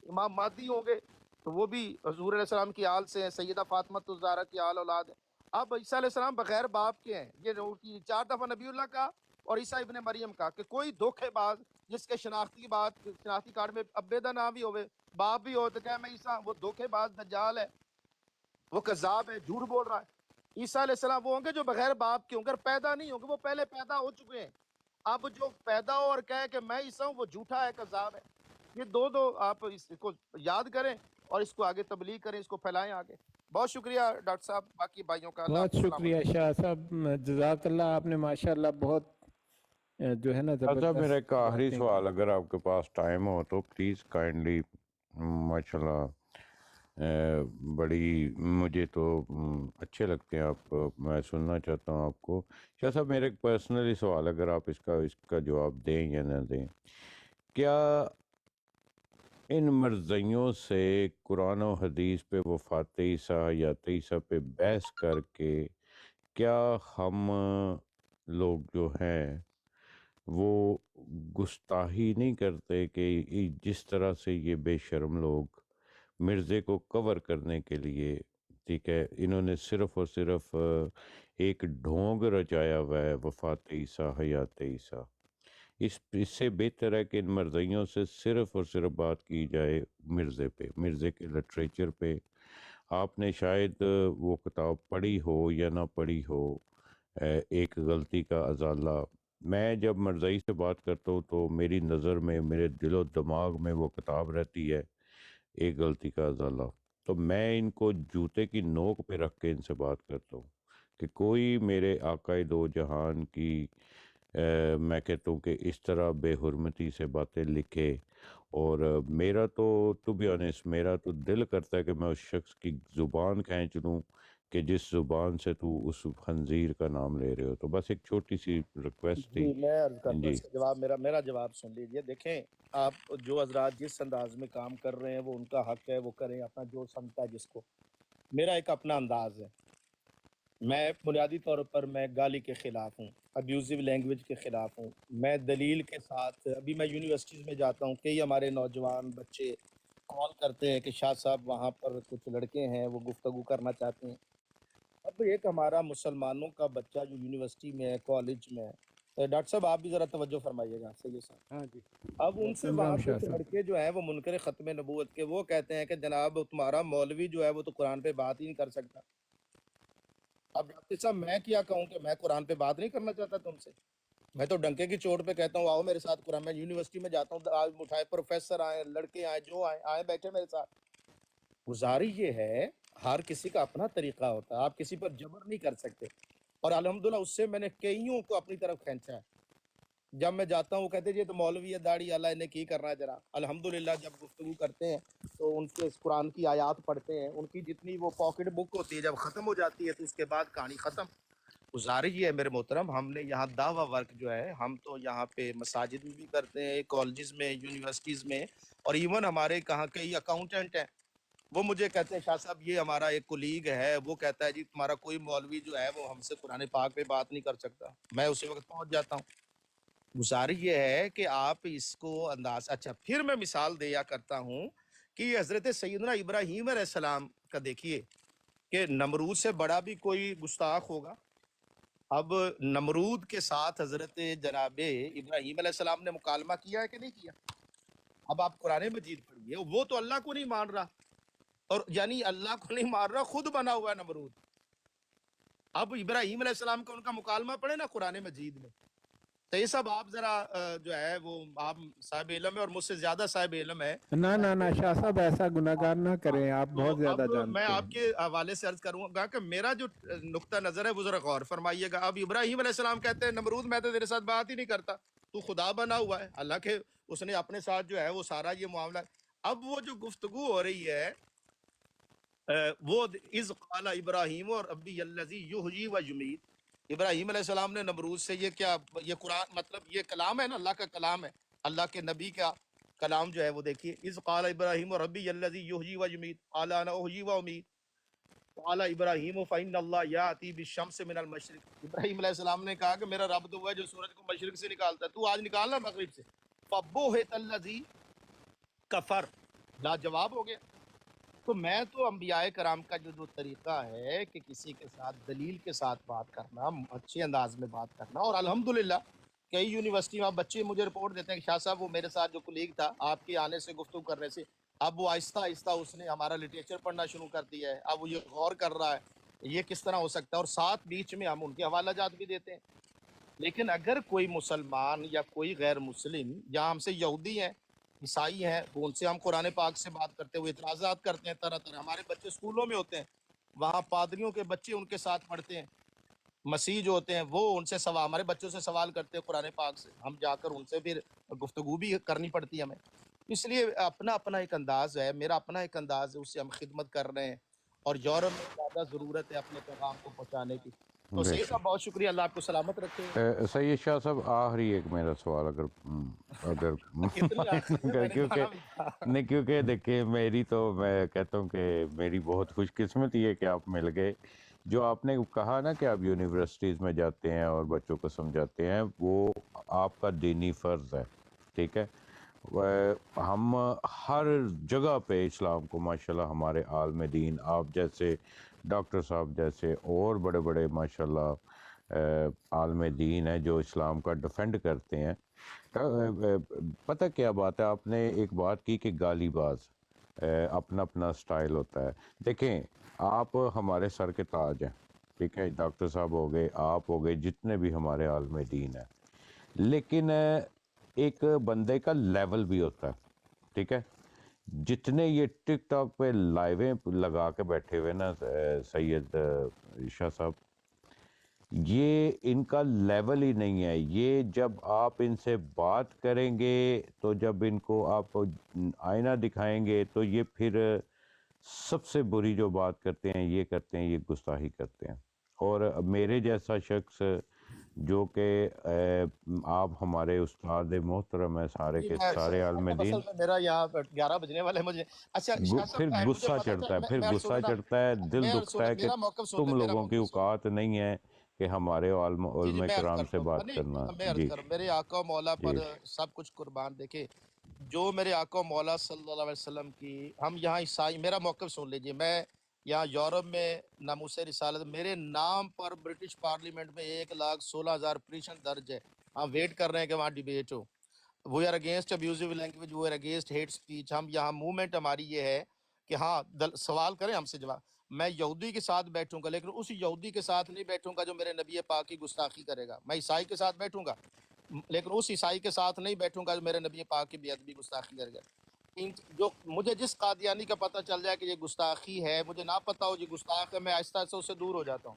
C: امام مہدی ہوں گے تو وہ بھی حضور علیہ السلام کی آل سے ہیں، سیدہ فاطمہ الزہرا کی آل اولاد ہے۔ اب عیسیٰ علیہ السلام بغیر باپ کے ہیں، یہ 4 دفعہ نبی اللہ کا اور عیسیٰ ابن مریم کا، کہ کوئی دھوکے باز جس کے شناختی کارڈ میں ابے دا نام بھی ہوئے، باپ بھی ہو، تو کہ میں عیسیٰ، وہ دھوکے باز دجال ہے، وہ کذاب ہے، جھوٹ بول رہا ہے۔ عیسیٰ علیہ السلام وہ ہوں گے جو بغیر باپ کے ہوں گے، اور پیدا نہیں ہوں گے، وہ پہلے پیدا ہو چکے ہیں۔ اب جو پیدا ہو اور کہے کہ میں عیسیٰ ہوں، وہ جھوٹا ہے، کذاب ہے۔ یہ دو آپ اس کو یاد کریں اور اس کو آگے تبلیغ کریں، اس کو پھیلائیں آگے۔ بہت شکریہ ڈاکٹر صاحب، باقی بھائیوں کا اللہ
B: بہت
C: حافظ، السلام
B: شکریہ
C: علیکم۔
B: شاہ صاحب، جزاک اللہ، آپ نے ماشاءاللہ بہت جو ہے نا
E: اچھا، میرا
B: زبردست
E: ایک آخری
B: باتیں
E: سوال
B: کی۔
E: اگر آپ کے پاس ٹائم ہو تو پلیز کائنڈلی، ماشاءاللہ بڑی مجھے تو اچھے لگتے ہیں آپ، میں سننا چاہتا ہوں آپ کو۔ شاہ صاحب میرا ایک پرسنلی سوال، اگر آپ اس کا جواب دیں یا نہ دیں، کیا ان مرزیوں سے قرآن و حدیث پہ وفات عیسیٰ یا عیسیٰ پہ بحث کر کے کیا ہم لوگ جو ہیں وہ گستاخی نہیں کرتے کہ جس طرح سے یہ بے شرم لوگ مرزے کو کور کرنے کے لیے، ٹھیک ہے، انہوں نے صرف اور صرف ایک ڈھونگ رچایا ہوا ہے وفات عیسیٰ حیات عیسیٰ۔ اس سے بہتر ہے کہ ان مرزائیوں سے صرف اور صرف بات کی جائے مرزے پہ، مرزے کے لٹریچر پہ۔ آپ نے شاید وہ کتاب پڑھی ہو یا نہ پڑھی ہو، ایک غلطی کا ازالہ۔ میں جب مرزائی سے بات کرتا ہوں تو میری نظر میں، میرے دل و دماغ میں وہ کتاب رہتی ہے، ایک غلطی کا ازالہ۔ تو میں ان کو جوتے کی نوک پہ رکھ کے ان سے بات کرتا ہوں کہ کوئی میرے آقائے دو جہان کی میں کہتا ہوں کہ اس طرح بے حرمتی سے باتیں لکھے، اور میرا تو بی آنیسٹ میرا تو دل کرتا ہے کہ میں اس شخص کی زبان کھینچ لوں کہ جس زبان سے تو اس خنزیر کا نام لے رہے ہو۔ تو بس ایک چھوٹی سی ریکویسٹ تھی۔
C: جی میں عرض کرتا ہوں
E: جی
C: اس کا جواب، میرا جواب سن لیجئے۔ دیکھیں، آپ جو حضرات جس انداز میں کام کر رہے ہیں وہ ان کا حق ہے، وہ کریں اپنا جو سمجھتا ہے جس کو۔ میرا ایک اپنا انداز ہے، میں بنیادی طور پر میں گالی کے خلاف ہوں، ابیوزو لینگویج کے خلاف ہوں، میں دلیل کے ساتھ۔ ابھی میں یونیورسٹیز میں جاتا ہوں، کئی ہمارے نوجوان بچے کال کرتے ہیں کہ شاہ صاحب وہاں پر کچھ لڑکے ہیں وہ گفتگو کرنا چاہتے ہیں۔ اب ایک ہمارا مسلمانوں کا بچہ جو یونیورسٹی میں ہے، کالج میں ہے، ڈاکٹر صاحب آپ بھی ذرا توجہ فرمائیے گا سید صاحب۔
B: ہاں جی،
C: اب ان سے
B: سن رہا
C: وہاں
B: ہوں
C: پہ
B: شاہ
C: کچھ
B: صاحب۔
C: لڑکے جو ہیں وہ منکر ختم نبوت کے، وہ کہتے ہیں کہ جناب تمہارا مولوی جو ہے وہ تو قرآن پہ بات ہی نہیں کر سکتا۔ اب ڈاکٹر صاحب میں کیا کہوں کہ میں قرآن پہ بات نہیں کرنا چاہتا تم سے؟ میں تو ڈنکے کی چوٹ پہ کہتا ہوں آؤ میرے ساتھ قرآن، میں یونیورسٹی میں جاتا ہوں، آج اٹھائے پروفیسر آئے، لڑکے آئے، جو آئے بیٹھے میرے ساتھ۔ گزارش یہ ہے، ہر کسی کا اپنا طریقہ ہوتا ہے، آپ کسی پر جبر نہیں کر سکتے۔ اور الحمدللہ اس سے میں نے کئیوں کو اپنی طرف کھینچا ہے۔ جب میں جاتا ہوں وہ کہتے ہیں یہ تو مولوی ہے، داڑھی والا، انہیں کی کرنا ہے ذرا۔ الحمدللہ جب گفتگو کرتے ہیں تو ان سے اس قرآن کی آیات پڑھتے ہیں، ان کی جتنی وہ پاکٹ بک ہوتی ہے جب ختم ہو جاتی ہے تو اس کے بعد کہانی ختم۔ گزارش یہ ہے میرے محترم، ہم نے یہاں دعویٰ ورک جو ہے ہم تو یہاں پہ مساجد میں بھی کرتے ہیں، کالجز میں، یونیورسٹیز میں، اور ایون ہمارے کہاں کئی اکاؤنٹنٹ ہیں، وہ مجھے کہتے ہیں شاہ صاحب یہ ہمارا ایک کولیگ ہے، وہ کہتا ہے جی تمہارا کوئی مولوی جو ہے وہ ہم سے قرآن پاک پہ بات نہیں کر سکتا۔ میں اسی وقت پہنچ جاتا ہوں۔ گزارش یہ ہے کہ آپ اس کو انداز، اچھا پھر میں مثال دیا کرتا ہوں کہ حضرت سیدنا ابراہیم علیہ السلام کا دیکھیے کہ نمرود سے بڑا بھی کوئی گستاخ ہوگا۔ اب نمرود کے ساتھ حضرت جناب ابراہیم علیہ السلام نے مکالمہ کیا ہے کہ نہیں کیا؟ اب آپ قرآن مجید پڑھیے، وہ تو اللہ کو نہیں مان رہا، اور یعنی اللہ کو نہیں مان رہا، خود بنا ہوا ہے نمرود۔ اب ابراہیم علیہ السلام کا ان کا مکالمہ پڑھے نا قرآن مجید میں، تو یہ سب آپ ذرا جو ہے وہ آپ صاحب علم ہے اور مجھ سے زیادہ صاحب علم ہے۔
B: نہ شاہ صاحب ایسا گناہ گار نہ کریں، آپ
C: تو
B: بہت زیادہ
C: اب میں
B: جانتے
C: آپ
B: ہیں۔
C: کے حوالے سے عرض کروں گا کہ میرا جو نقطہ نظر ہے وہ ذرا غور فرمائیے گا۔ اب ابراہیم علیہ السلام کہتے ہیں نمرود میں تو تیرے ساتھ بات ہی نہیں کرتا، تو خدا بنا ہوا ہے، اللہ کے اس نے اپنے ساتھ جو ہے وہ سارا یہ معاملہ۔ اب وہ جو گفتگو ہو رہی ہے وہ اذ قال ابراہیم اور ربی الذی یحیی و یمیت، ابراہیم علیہ السلام نے نمرود سے یہ کیا، یہ قرآن مطلب یہ کلام ہے نا، اللہ کا کلام ہے، اللہ کے نبی کا کلام جو ہے وہ دیکھیے، اذ قال ابراہیم ربی الذی یحیی و یمیت قال انا احیی و امیت قال ابراہیم فإن اللہ یأتی بالشمس من المشرق، ابراہیم علیہ السلام نے کہا کہ میرا رب تو وہ ہے جو سورج کو مشرق سے نکالتا ہے، تو آج نکالنا مغرب سے۔ فبہت الذی کفر، لاجواب ہو گیا۔ تو میں تو انبیاء کرام کا جو طریقہ ہے کہ کسی کے ساتھ دلیل کے ساتھ بات کرنا، اچھے انداز میں بات کرنا، اور الحمدللہ کئی یونیورسٹی میں بچے مجھے رپورٹ دیتے ہیں کہ شاہ صاحب وہ میرے ساتھ جو کولیگ تھا آپ کے آنے سے گفتگو کرنے سے، اب وہ آہستہ آہستہ اس نے ہمارا لٹریچر پڑھنا شروع کر دیا ہے، اب وہ یہ غور کر رہا ہے یہ کس طرح ہو سکتا ہے، اور ساتھ بیچ میں ہم ان کے حوالہ جات بھی دیتے ہیں۔ لیکن اگر کوئی مسلمان یا کوئی غیر مسلم یا ہم سے یہودی ہیں، عیسائی ہیں، وہ ان سے ہم قرآن پاک سے بات کرتے ہوئے اعتراضات کرتے ہیں طرح طرح، ہمارے بچے اسکولوں میں ہوتے ہیں، وہاں پادریوں کے بچے ان کے ساتھ پڑھتے ہیں، مسیح جو ہوتے ہیں وہ ان سے سوال، ہمارے بچوں سے سوال کرتے ہیں قرآن پاک سے، ہم جا کر ان سے پھر گفتگو بھی کرنی پڑتی ہے ہمیں۔ اس لیے اپنا اپنا ایک انداز ہے، میرا اپنا ایک انداز ہے، اس سے ہم خدمت کر رہے ہیں، اور یورپ میں زیادہ ضرورت ہے اپنے پیغام کو پہنچانے کی۔ تو
E: بے
C: سید صاحب
E: شک۔
C: بہت شکریہ، اللہ آپ کو سلامت رکھے۔
E: سید شاہ صاحب آخری ایک میرا سوال اگر
C: اتنی آخری میں نے
E: کیونکہ
C: کہا بھی تھا۔
E: نہیں، کیونکہ دیکھیں میں کہتا ہوں کہ میری بہت خوش قسمتی ہے کہ آپ مل گئے، جو آپ نے کہا نا کہ آپ یونیورسٹیز میں جاتے ہیں اور بچوں کو سمجھاتے ہیں، وہ آپ کا دینی فرض ہے، ٹھیک ہے؟ ہم ہر جگہ پہ اسلام کو ماشاءاللہ ہمارے عالم دین، آپ جیسے ڈاکٹر صاحب جیسے اور بڑے بڑے ماشاءاللہ عالم دین ہیں جو اسلام کا ڈیفینڈ کرتے ہیں۔ پتہ کیا بات ہے، آپ نے ایک بات کی کہ گالی باز اپنا اپنا سٹائل ہوتا ہے۔ دیکھیں، آپ ہمارے سر کے تاج ہیں، ٹھیک ہے؟ ڈاکٹر صاحب ہو گئے، آپ ہو گئے، جتنے بھی ہمارے عالم دین ہیں، لیکن ایک بندے کا لیول بھی ہوتا ہے، ٹھیک ہے؟ جتنے یہ ٹک ٹاک پہ لائیویں لگا کے بیٹھے ہوئے نا سید شاہ صاحب، یہ ان کا لیول ہی نہیں ہے۔ یہ جب آپ ان سے بات کریں گے تو جب ان کو آپ آئینہ دکھائیں گے تو یہ پھر سب سے بری جو بات کرتے ہیں یہ کرتے ہیں، یہ گستاخی کرتے ہیں۔ اور میرے جیسا شخص جو کہ آپ ہمارے استاد محترم ہیں سارے
F: جی
E: کے
F: میں
E: سارے عالم
F: اب
E: دین،
F: اصل میں میرا یہاں 11 بجنے والے ہیں مجھے۔ اچھا شاہ
E: پھر
F: صاحب مجھے
E: غصہ
F: پتا
E: چڑھتا
F: تھا،
E: ہے، پھر
F: میں
E: غصہ
F: سننا،
E: چڑھتا ہے، دل
F: میں
E: دکھتا
F: سننا،
E: ہے کہ
F: میرا موقف سن لیں،
E: تم
F: میرا
E: لوگوں کی
F: موقف سن لیں۔
E: اوقات نہیں ہے کہ ہمارے
F: جی
E: علماء
F: میں عرض
E: کرام
F: کرتا
E: سے
F: ہوں،
E: بات
F: نہیں
E: کرنا۔
F: میں عرض
E: جی
F: کروں، میرے آقا و مولا
E: جی
F: پر سب کچھ قربان۔ دیکھے جو میرے آقا و مولا صلی اللہ علیہ وسلم کی، ہم یہاں عیسائی، میرا موقف سن لیجئے، میں یہاں یورپ میں ناموس رسالت، میرے نام پر برٹش پارلیمنٹ میں 1,16,000 پٹیشن درج ہے۔ ہم ویٹ کر رہے ہیں کہ وہاں ڈیبیٹ ہو۔ We are against abusive language, we are against hate speech. ہم یہاں موومنٹ ہماری یہ ہے کہ ہاں سوال کریں ہم سے جواب۔ میں یہودی کے ساتھ بیٹھوں گا لیکن اس یہودی کے ساتھ نہیں بیٹھوں گا جو میرے نبی پاک کی گستاخی کرے گا۔ میں عیسائی کے ساتھ بیٹھوں گا لیکن اس عیسائی کے ساتھ نہیں بیٹھوں گا جو میرے نبی پاک کی بے ادبی گستاخی کرے گا۔ جو مجھے جس قادیانی کا پتہ چل جائے کہ یہ گستاخی ہے، مجھے نہ پتہ ہو یہ گستاخ ہے، میں آہستہ آہستہ اس سے دور ہو جاتا ہوں۔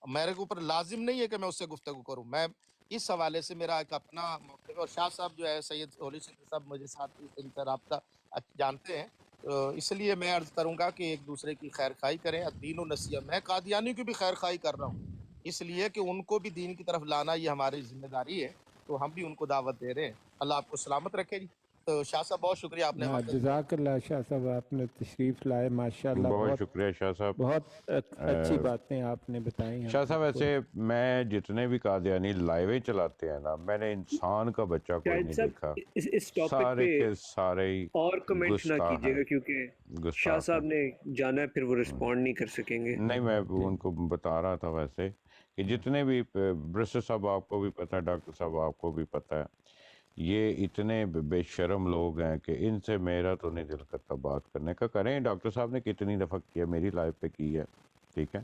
F: میرے کے اوپر لازم نہیں ہے کہ میں اس سے گفتگو کروں۔ میں اس حوالے سے میرا ایک اپنا موقف ہے، اور شاہ صاحب جو ہے سید اولی صاحب مجھے ساتھ ان سے رابطہ جانتے ہیں، اس لیے میں عرض کروں گا کہ ایک دوسرے کی خیر خواہی کریں، دین و نصیحت۔ میں قادیانی کی بھی خیر خواہی کر رہا ہوں، اس لیے کہ ان کو بھی دین کی طرف لانا یہ ہماری ذمہ داری ہے، تو ہم بھی ان کو دعوت دے رہے ہیں۔ اللہ آپ کو سلامت رکھے جی۔ تو شاہ صاحب بہت شکریہ، آپ نے وقت دیا۔
B: جزاک اللہ شاہ صاحب، آپ نے تشریف لائے، ماشاءاللہ
E: بہت
B: بہت
E: شکریہ شاہ صاحب۔
B: بہت اچھی باتیں آپ نے بتائی ہم
E: شاہ
B: سب
E: صاحب
B: کو۔
E: ایسے میں جتنے بھی قادیانی لائیویں چلاتے ہیں نا، میں نے انسان کا بچہ کوئی
D: شاہد
E: نہیں
D: صاحب
E: دیکھا،
D: اس ٹاپک
E: سارے
D: پہ
E: کے سارے ہی
D: اور کمنٹ نہ
E: گستاخ
D: کیجیے
E: ہیں،
D: گا کیونکہ شاہ
E: گستاخ ہیں۔
D: صاحب نے جانا ہے، پھر وہ رسپونڈ نہیں کر سکیں گے۔
E: نہیں، میں ان کو بتا رہا تھا ویسے کہ جتنے بھی برسٹر صاحب آپ کو بھی پتہ ہے، ڈاکٹر صاحب آپ کو بھی پتہ ہے، یہ اتنے بے شرم لوگ ہیں کہ ان سے میرا تو نہیں دل کرتا بات کرنے کا۔ کریں، ڈاکٹر صاحب نے کتنی دفعہ کیا، میری لائف پہ کی ہے، ٹھیک ہے؟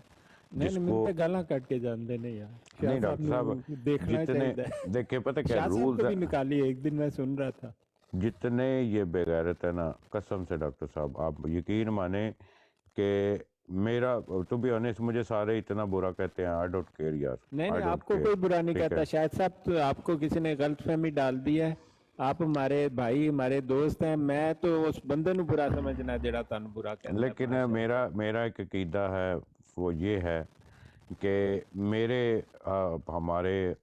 B: نہیں
E: جس
B: نہیں،
E: کو
B: من تے گالاں کٹ کے جاندے نہیں یار، شاہ
E: نہیں
B: صاحب
E: ڈاکٹر صاحب
B: نے دیکھنا
E: جتنے
B: چاہیے۔
E: دیکھیں، پتہ کیا
B: شاہ صاحب کو
E: رولز،
B: بھی نکالی ہے، ایک دن میں سن رہا تھا۔
E: جتنے یہ بے غیرت ہے نا، قسم سے ڈاکٹر صاحب آپ یقین مانیں کہ میرا ٹو بی آنیسٹ مجھے سارے اتنا برا کہتے ہیں، آئی ڈونٹ کیئر یار،
B: نہیں
E: آئی
B: نہیں،
E: ڈونٹ
B: آپ کو
E: کیئر،
B: کوئی برا نہیں
E: ٹھیک ہے؟
B: کہتا شاہد صاحب، تو آپ کو کسی نے غلط فہمی ڈال دی ہے۔ آپ ہمارے بھائی، ہمارے دوست ہیں، میں تو اس بندے نو برا سمجھنا جڑا تانوں برا کہتا ہے،
E: لیکن
B: ماشاءاللہ۔
E: میرا ایک عقیدہ ہے، وہ یہ ہے کہ میرے ہمارے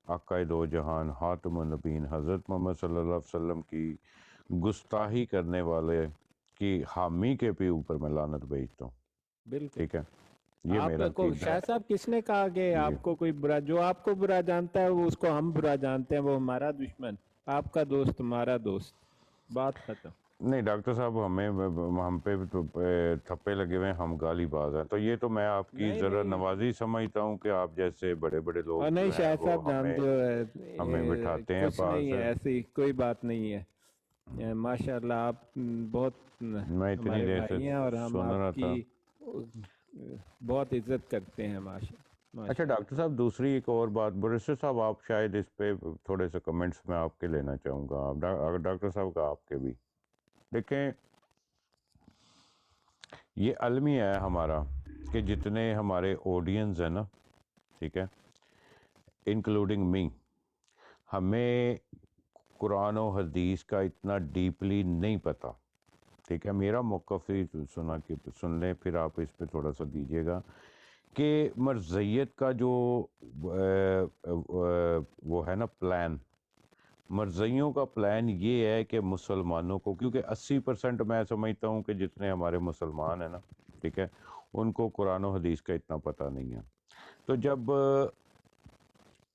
E: آقا دو جہان خاتم النبیین حضرت محمد صلی اللہ علیہ وسلم کی گستاخی کرنے والے کی حامی کے بھی اوپر میں لعنت بھیجتا ہوں،
B: بالکل۔
E: ٹھیک ہے؟ یہ
B: آپ
E: میرا
B: کو
E: عقیدہ
B: شاہ
E: ہے
B: صاحب کس نے کہا کہ
E: جی۔
B: آپ کو کوئی برا، جو آپ کو برا جانتا ہے وہ اس کو ہم برا جانتے ہیں، وہ ہمارا دشمن، آپ کا دوست ہمارا دوست، بات ختم۔
E: نہیں ڈاکٹر صاحب، ہم پہ تو تھپے لگے ہوئے ہیں، ہم گالی باز ہیں، تو یہ تو میں آپ کی
B: نہیں
E: ذرا
B: نہیں،
E: نوازی سمجھتا ہوں کہ آپ جیسے بڑے بڑے لوگ
B: اور نہیں
E: جو ہیں
B: شاہد
E: وہ
B: صاحب جان جو
E: ہمیں
B: ہے،
E: بٹھاتے ہیں
B: کچھ
E: پاس۔
B: نہیں ہے، ایسی کوئی بات نہیں ہے۔ ماشاءاللہ آپ بہت
E: میں اتنی
B: ہمارے
E: دیر سے
B: بھائی ہیں اور ہم
E: سن رہا
B: آپ
E: تھا۔
B: کی بہت عزت کرتے ہیں،
E: اچھا
B: ماشاءاللہ۔
E: ڈاکٹر صاحب، دوسری ایک اور بات، برسٹر صاحب آپ شاید اس پہ تھوڑے سے کمنٹس میں آپ کے لینا چاہوں گا، اگر ڈاکٹر صاحب کا آپ کے بھی دیکھیں، یہ المیہ ہے ہمارا کہ جتنے ہمارے آڈینس ہیں نا، ٹھیک ہے، انکلوڈنگ می، ہمیں قرآن و حدیث کا اتنا ڈیپلی نہیں پتہ، ٹھیک ہے؟ میرا موقف ہی سن لیں، پھر آپ اس پہ تھوڑا سا دیجیے گا کہ مرزیت کا جو وہ ہے نا پلان، مرزیوں کا پلان یہ ہے کہ مسلمانوں کو، کیونکہ 80% میں سمجھتا ہوں کہ جتنے ہمارے مسلمان ہیں نا، ٹھیک ہے، ان کو قرآن و حدیث کا اتنا پتہ نہیں ہے. تو جب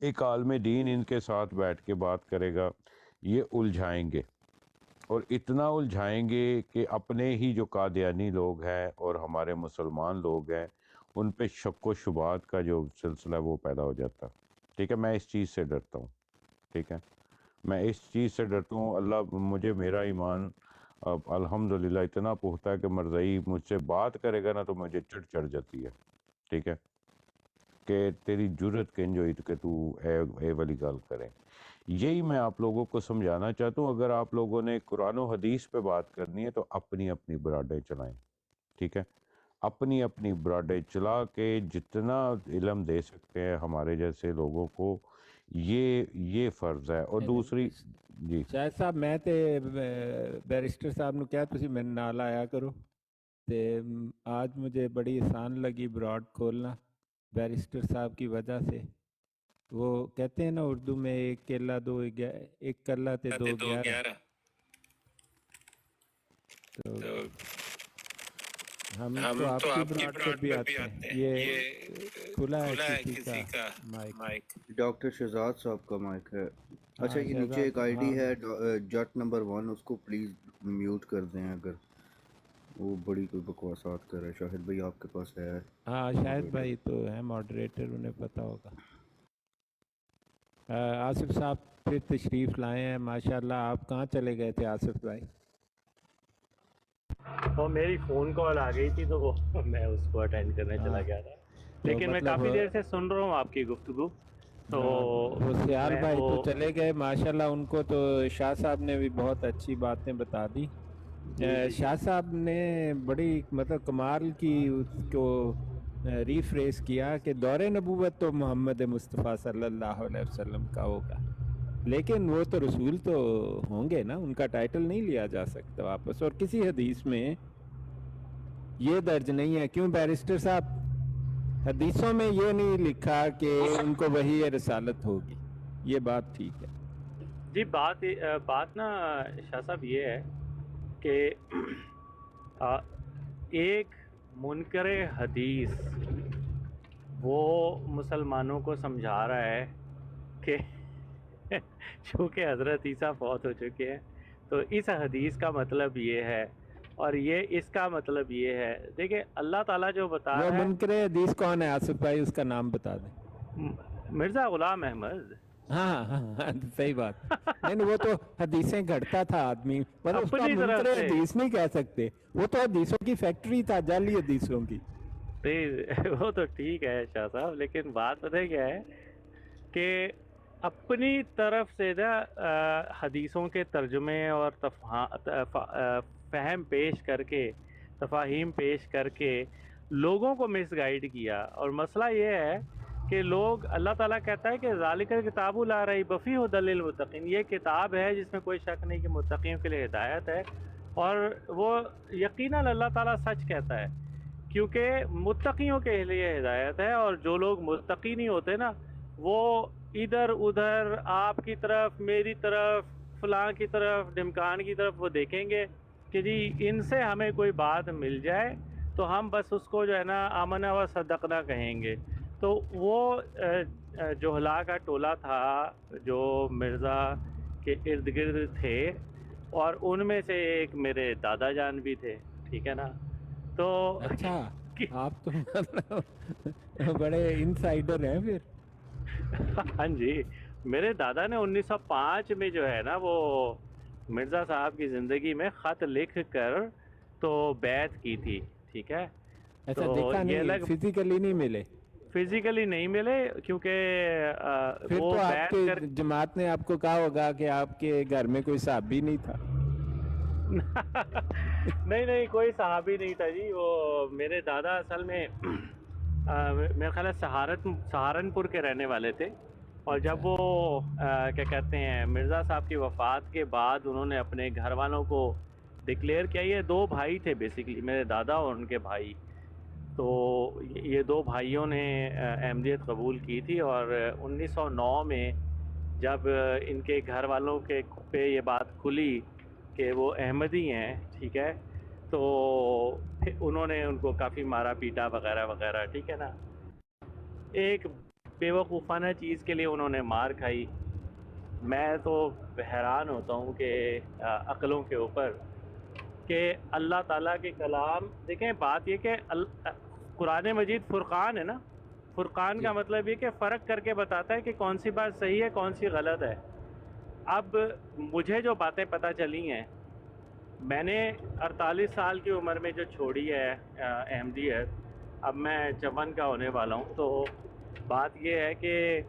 E: ایک عالم دین ان کے ساتھ بیٹھ کے بات کرے گا، یہ الجھائیں گے، اور اتنا الجھائیں گے کہ اپنے ہی جو قادیانی لوگ ہیں اور ہمارے مسلمان لوگ ہیں ان پہ شک و شبہات کا جو سلسلہ ہے وہ پیدا ہو جاتا. ٹھیک ہے، میں اس چیز سے ڈرتا ہوں. ٹھیک ہے، میں اس چیز سے ڈرتا ہوں. اللہ مجھے، میرا ایمان اب الحمدللہ اتنا پختہ ہے کہ مرزائی مجھ سے بات کرے گا نا تو مجھے چڑھ جاتی ہے. ٹھیک ہے، کہ تیری جرت کنج ہوئی کہ تو اے والی گل کرے. یہی میں آپ لوگوں کو سمجھانا چاہتا ہوں. اگر آپ لوگوں نے قرآن و حدیث پہ بات کرنی ہے تو اپنی اپنی براڈیں چلائیں. ٹھیک ہے، اپنی اپنی براڈیں چلا کے جتنا علم دے سکتے ہیں ہمارے جیسے لوگوں کو، یہ فرض ہے. اور دوسری جی
B: شاہد صاحب میں تے بیرسٹر صاحب نو کیا تسی میرے نال آیا کرو تے آج مجھے بڑی آسان لگی براڈ کھولنا بیرسٹر صاحب کی وجہ سے. وہ کہتے ہیں نا اردو میں ایک کیلا دو ایک کلا تے دو 11. تو ہم تو آپ کی براڈ پہ بھی آتے ہیں. یہ کھلا ہے کسی کا مائک.
G: ڈاکٹر شہزاد صاحب کا مائک ہے. اچھا، یہ نیچے
B: شہزاد
G: ایک آئی ڈی
B: ہاں
G: ہے جٹ نمبر 1، اس کو پلیز میوٹ کر دیں. اگر وہ بڑی کوئی بکواسات کر رہا ہے. شاہد بھائی آپ کے پاس ہے
B: ہاں شاہد
G: moderator.
B: بھائی تو ہے ماڈریٹر، انہیں پتہ ہوگا. آصف صاحب پھر تشریف لائے ہیں ماشاءاللہ. آپ کہاں چلے گئے تھے آصف بھائی؟
H: اور میری فون کال آ گئی تھی تو وہ میں اس کو اٹینڈ کرنے چلا گیا تھا،
B: تو
H: لیکن میں
B: مطلب
H: کافی دیر سے سن رہا ہوں آپ کی گفتگو. تو
B: وہ سیال
H: میں
B: بھائی
H: وہ
B: تو چلے گئے ماشاءاللہ. ان کو تو شاہ صاحب نے بھی بہت اچھی باتیں بتا دی.
H: جی
B: شاہ صاحب نے بڑی مطلب کمال کی اس کو ریفریز کیا کہ دور نبوت تو محمد مصطفیٰ صلی اللہ علیہ وسلم کا ہوگا، لیکن وہ تو رسول تو ہوں گے نا، ان کا ٹائٹل نہیں لیا جا سکتا واپس. اور کسی حدیث میں یہ درج نہیں ہے. کیوں بیرسٹر صاحب؟ حدیثوں میں یہ نہیں لکھا کہ ان کو وحی رسالت ہوگی. یہ بات ٹھیک ہے.
H: جی بات نا شاہ صاحب یہ ہے کہ ایک منکر حدیث وہ مسلمانوں کو سمجھا رہا ہے کہ چونکہ حضرت عیسیٰ فوت ہو چکے ہیں تو اس حدیث کا مطلب یہ ہے، اور یہ اس کا مطلب یہ ہے. دیکھیں اللہ تعالیٰ جو بتا
B: وہ
H: رہا ہے،
B: منکر حدیث کون ہے آصف بھائی؟ اس کا نام بتا دیں.
H: مرزا غلام احمد.
B: ہاں ہاں ہاں صحیح بات. نہیں وہ تو حدیثیں گھڑتا تھا آدمی، پر اس کا
H: اپنی طرف
B: منکر
H: سے
B: حدیث نہیں کہہ سکتے. وہ تو حدیثوں کی فیکٹری تھا، جعلی حدیثوں کی.
H: وہ تو ٹھیک ہے شاہ صاحب، لیکن بات پتہ ہے کیا ہے کہ اپنی طرف سے نا حدیثوں کے ترجمے اور فہم پیش کر کے، تفاہیم پیش کر کے لوگوں کو مس گائیڈ کیا. اور مسئلہ یہ ہے کہ لوگ، اللہ تعالیٰ کہتا ہے کہ ذالک الکتاب لا ریب فیہ ھدی للمتقین، یہ کتاب ہے جس میں کوئی شک نہیں کہ متقین کے لیے ہدایت ہے. اور وہ یقیناً اللہ تعالیٰ سچ کہتا ہے، کیونکہ متقیوں کے لیے ہدایت ہے. اور جو لوگ متقی نہیں ہوتے نا، وہ ادھر ادھر آپ کی طرف، میری طرف، فلاں کی طرف، ڈمکان کی طرف وہ دیکھیں گے کہ جی ان سے ہمیں کوئی بات مل جائے تو ہم بس اس کو جو ہے نا آمنا و صدقنا کہیں گے. تو وہ جوہلا کا ٹولہ تھا جو مرزا کے ارد گرد تھے، اور ان میں سے ایک میرے دادا جان بھی تھے. ٹھیک ہے نا؟ تو
B: اچھا آپ تو مطلب بڑے انسائیڈر ہیں پھر.
H: ہاں جی، میرے دادا نے 1905 میں جو ہے نا وہ مرزا صاحب کی زندگی میں خط لکھ کر تو بیعت کی تھی. ٹھیک ہے،
B: اچھا
H: تو
B: دیکھا
H: یہ
B: نہیں،
H: الگ
B: فزیکلی نہیں ملے؟
H: فزیکلی نہیں ملے کیونکہ
B: پھر
H: وہ
B: تو آپ
H: بیعت
B: کے
H: کر
B: جماعت نے آپ کو کہا ہوگا کہ آپ کے گھر میں کوئی صحابی نہیں تھا.
H: نہیں کوئی صحابی نہیں تھا جی. وہ میرے دادا اصل میں میرا خیال ہے سہارنپور کے رہنے والے تھے. اور جب وہ کیا کہتے ہیں مرزا صاحب کی وفات کے بعد انہوں نے اپنے گھر والوں کو ڈکلیئر کیا. یہ دو بھائی تھے بیسیکلی، میرے دادا اور ان کے بھائی. تو یہ دو بھائیوں نے احمدیت قبول کی تھی. اور 1909 میں جب ان کے گھر والوں کے پہ یہ بات کھلی کہ وہ احمدی ہیں، ٹھیک ہے، تو انہوں نے ان کو کافی مارا پیٹا وغیرہ وغیرہ، ٹھیک ہے نا. ایک بیوقوفانہ چیز کے لیے انہوں نے مار کھائی. میں تو حیران ہوتا ہوں کہ عقلوں کے اوپر کہ اللہ تعالیٰ کے کلام، دیکھیں بات یہ کہ قرآن مجید فرقان ہے نا، فرقان کا مطلب یہ کہ فرق کر کے بتاتا ہے کہ کون سی بات صحیح ہے کون سی غلط ہے. اب مجھے جو باتیں پتہ چلی ہیں، میں نے 48 سال کی عمر میں جو چھوڑی ہے احمدیت، اب میں 54 کا ہونے والا ہوں. تو بات یہ ہے کہ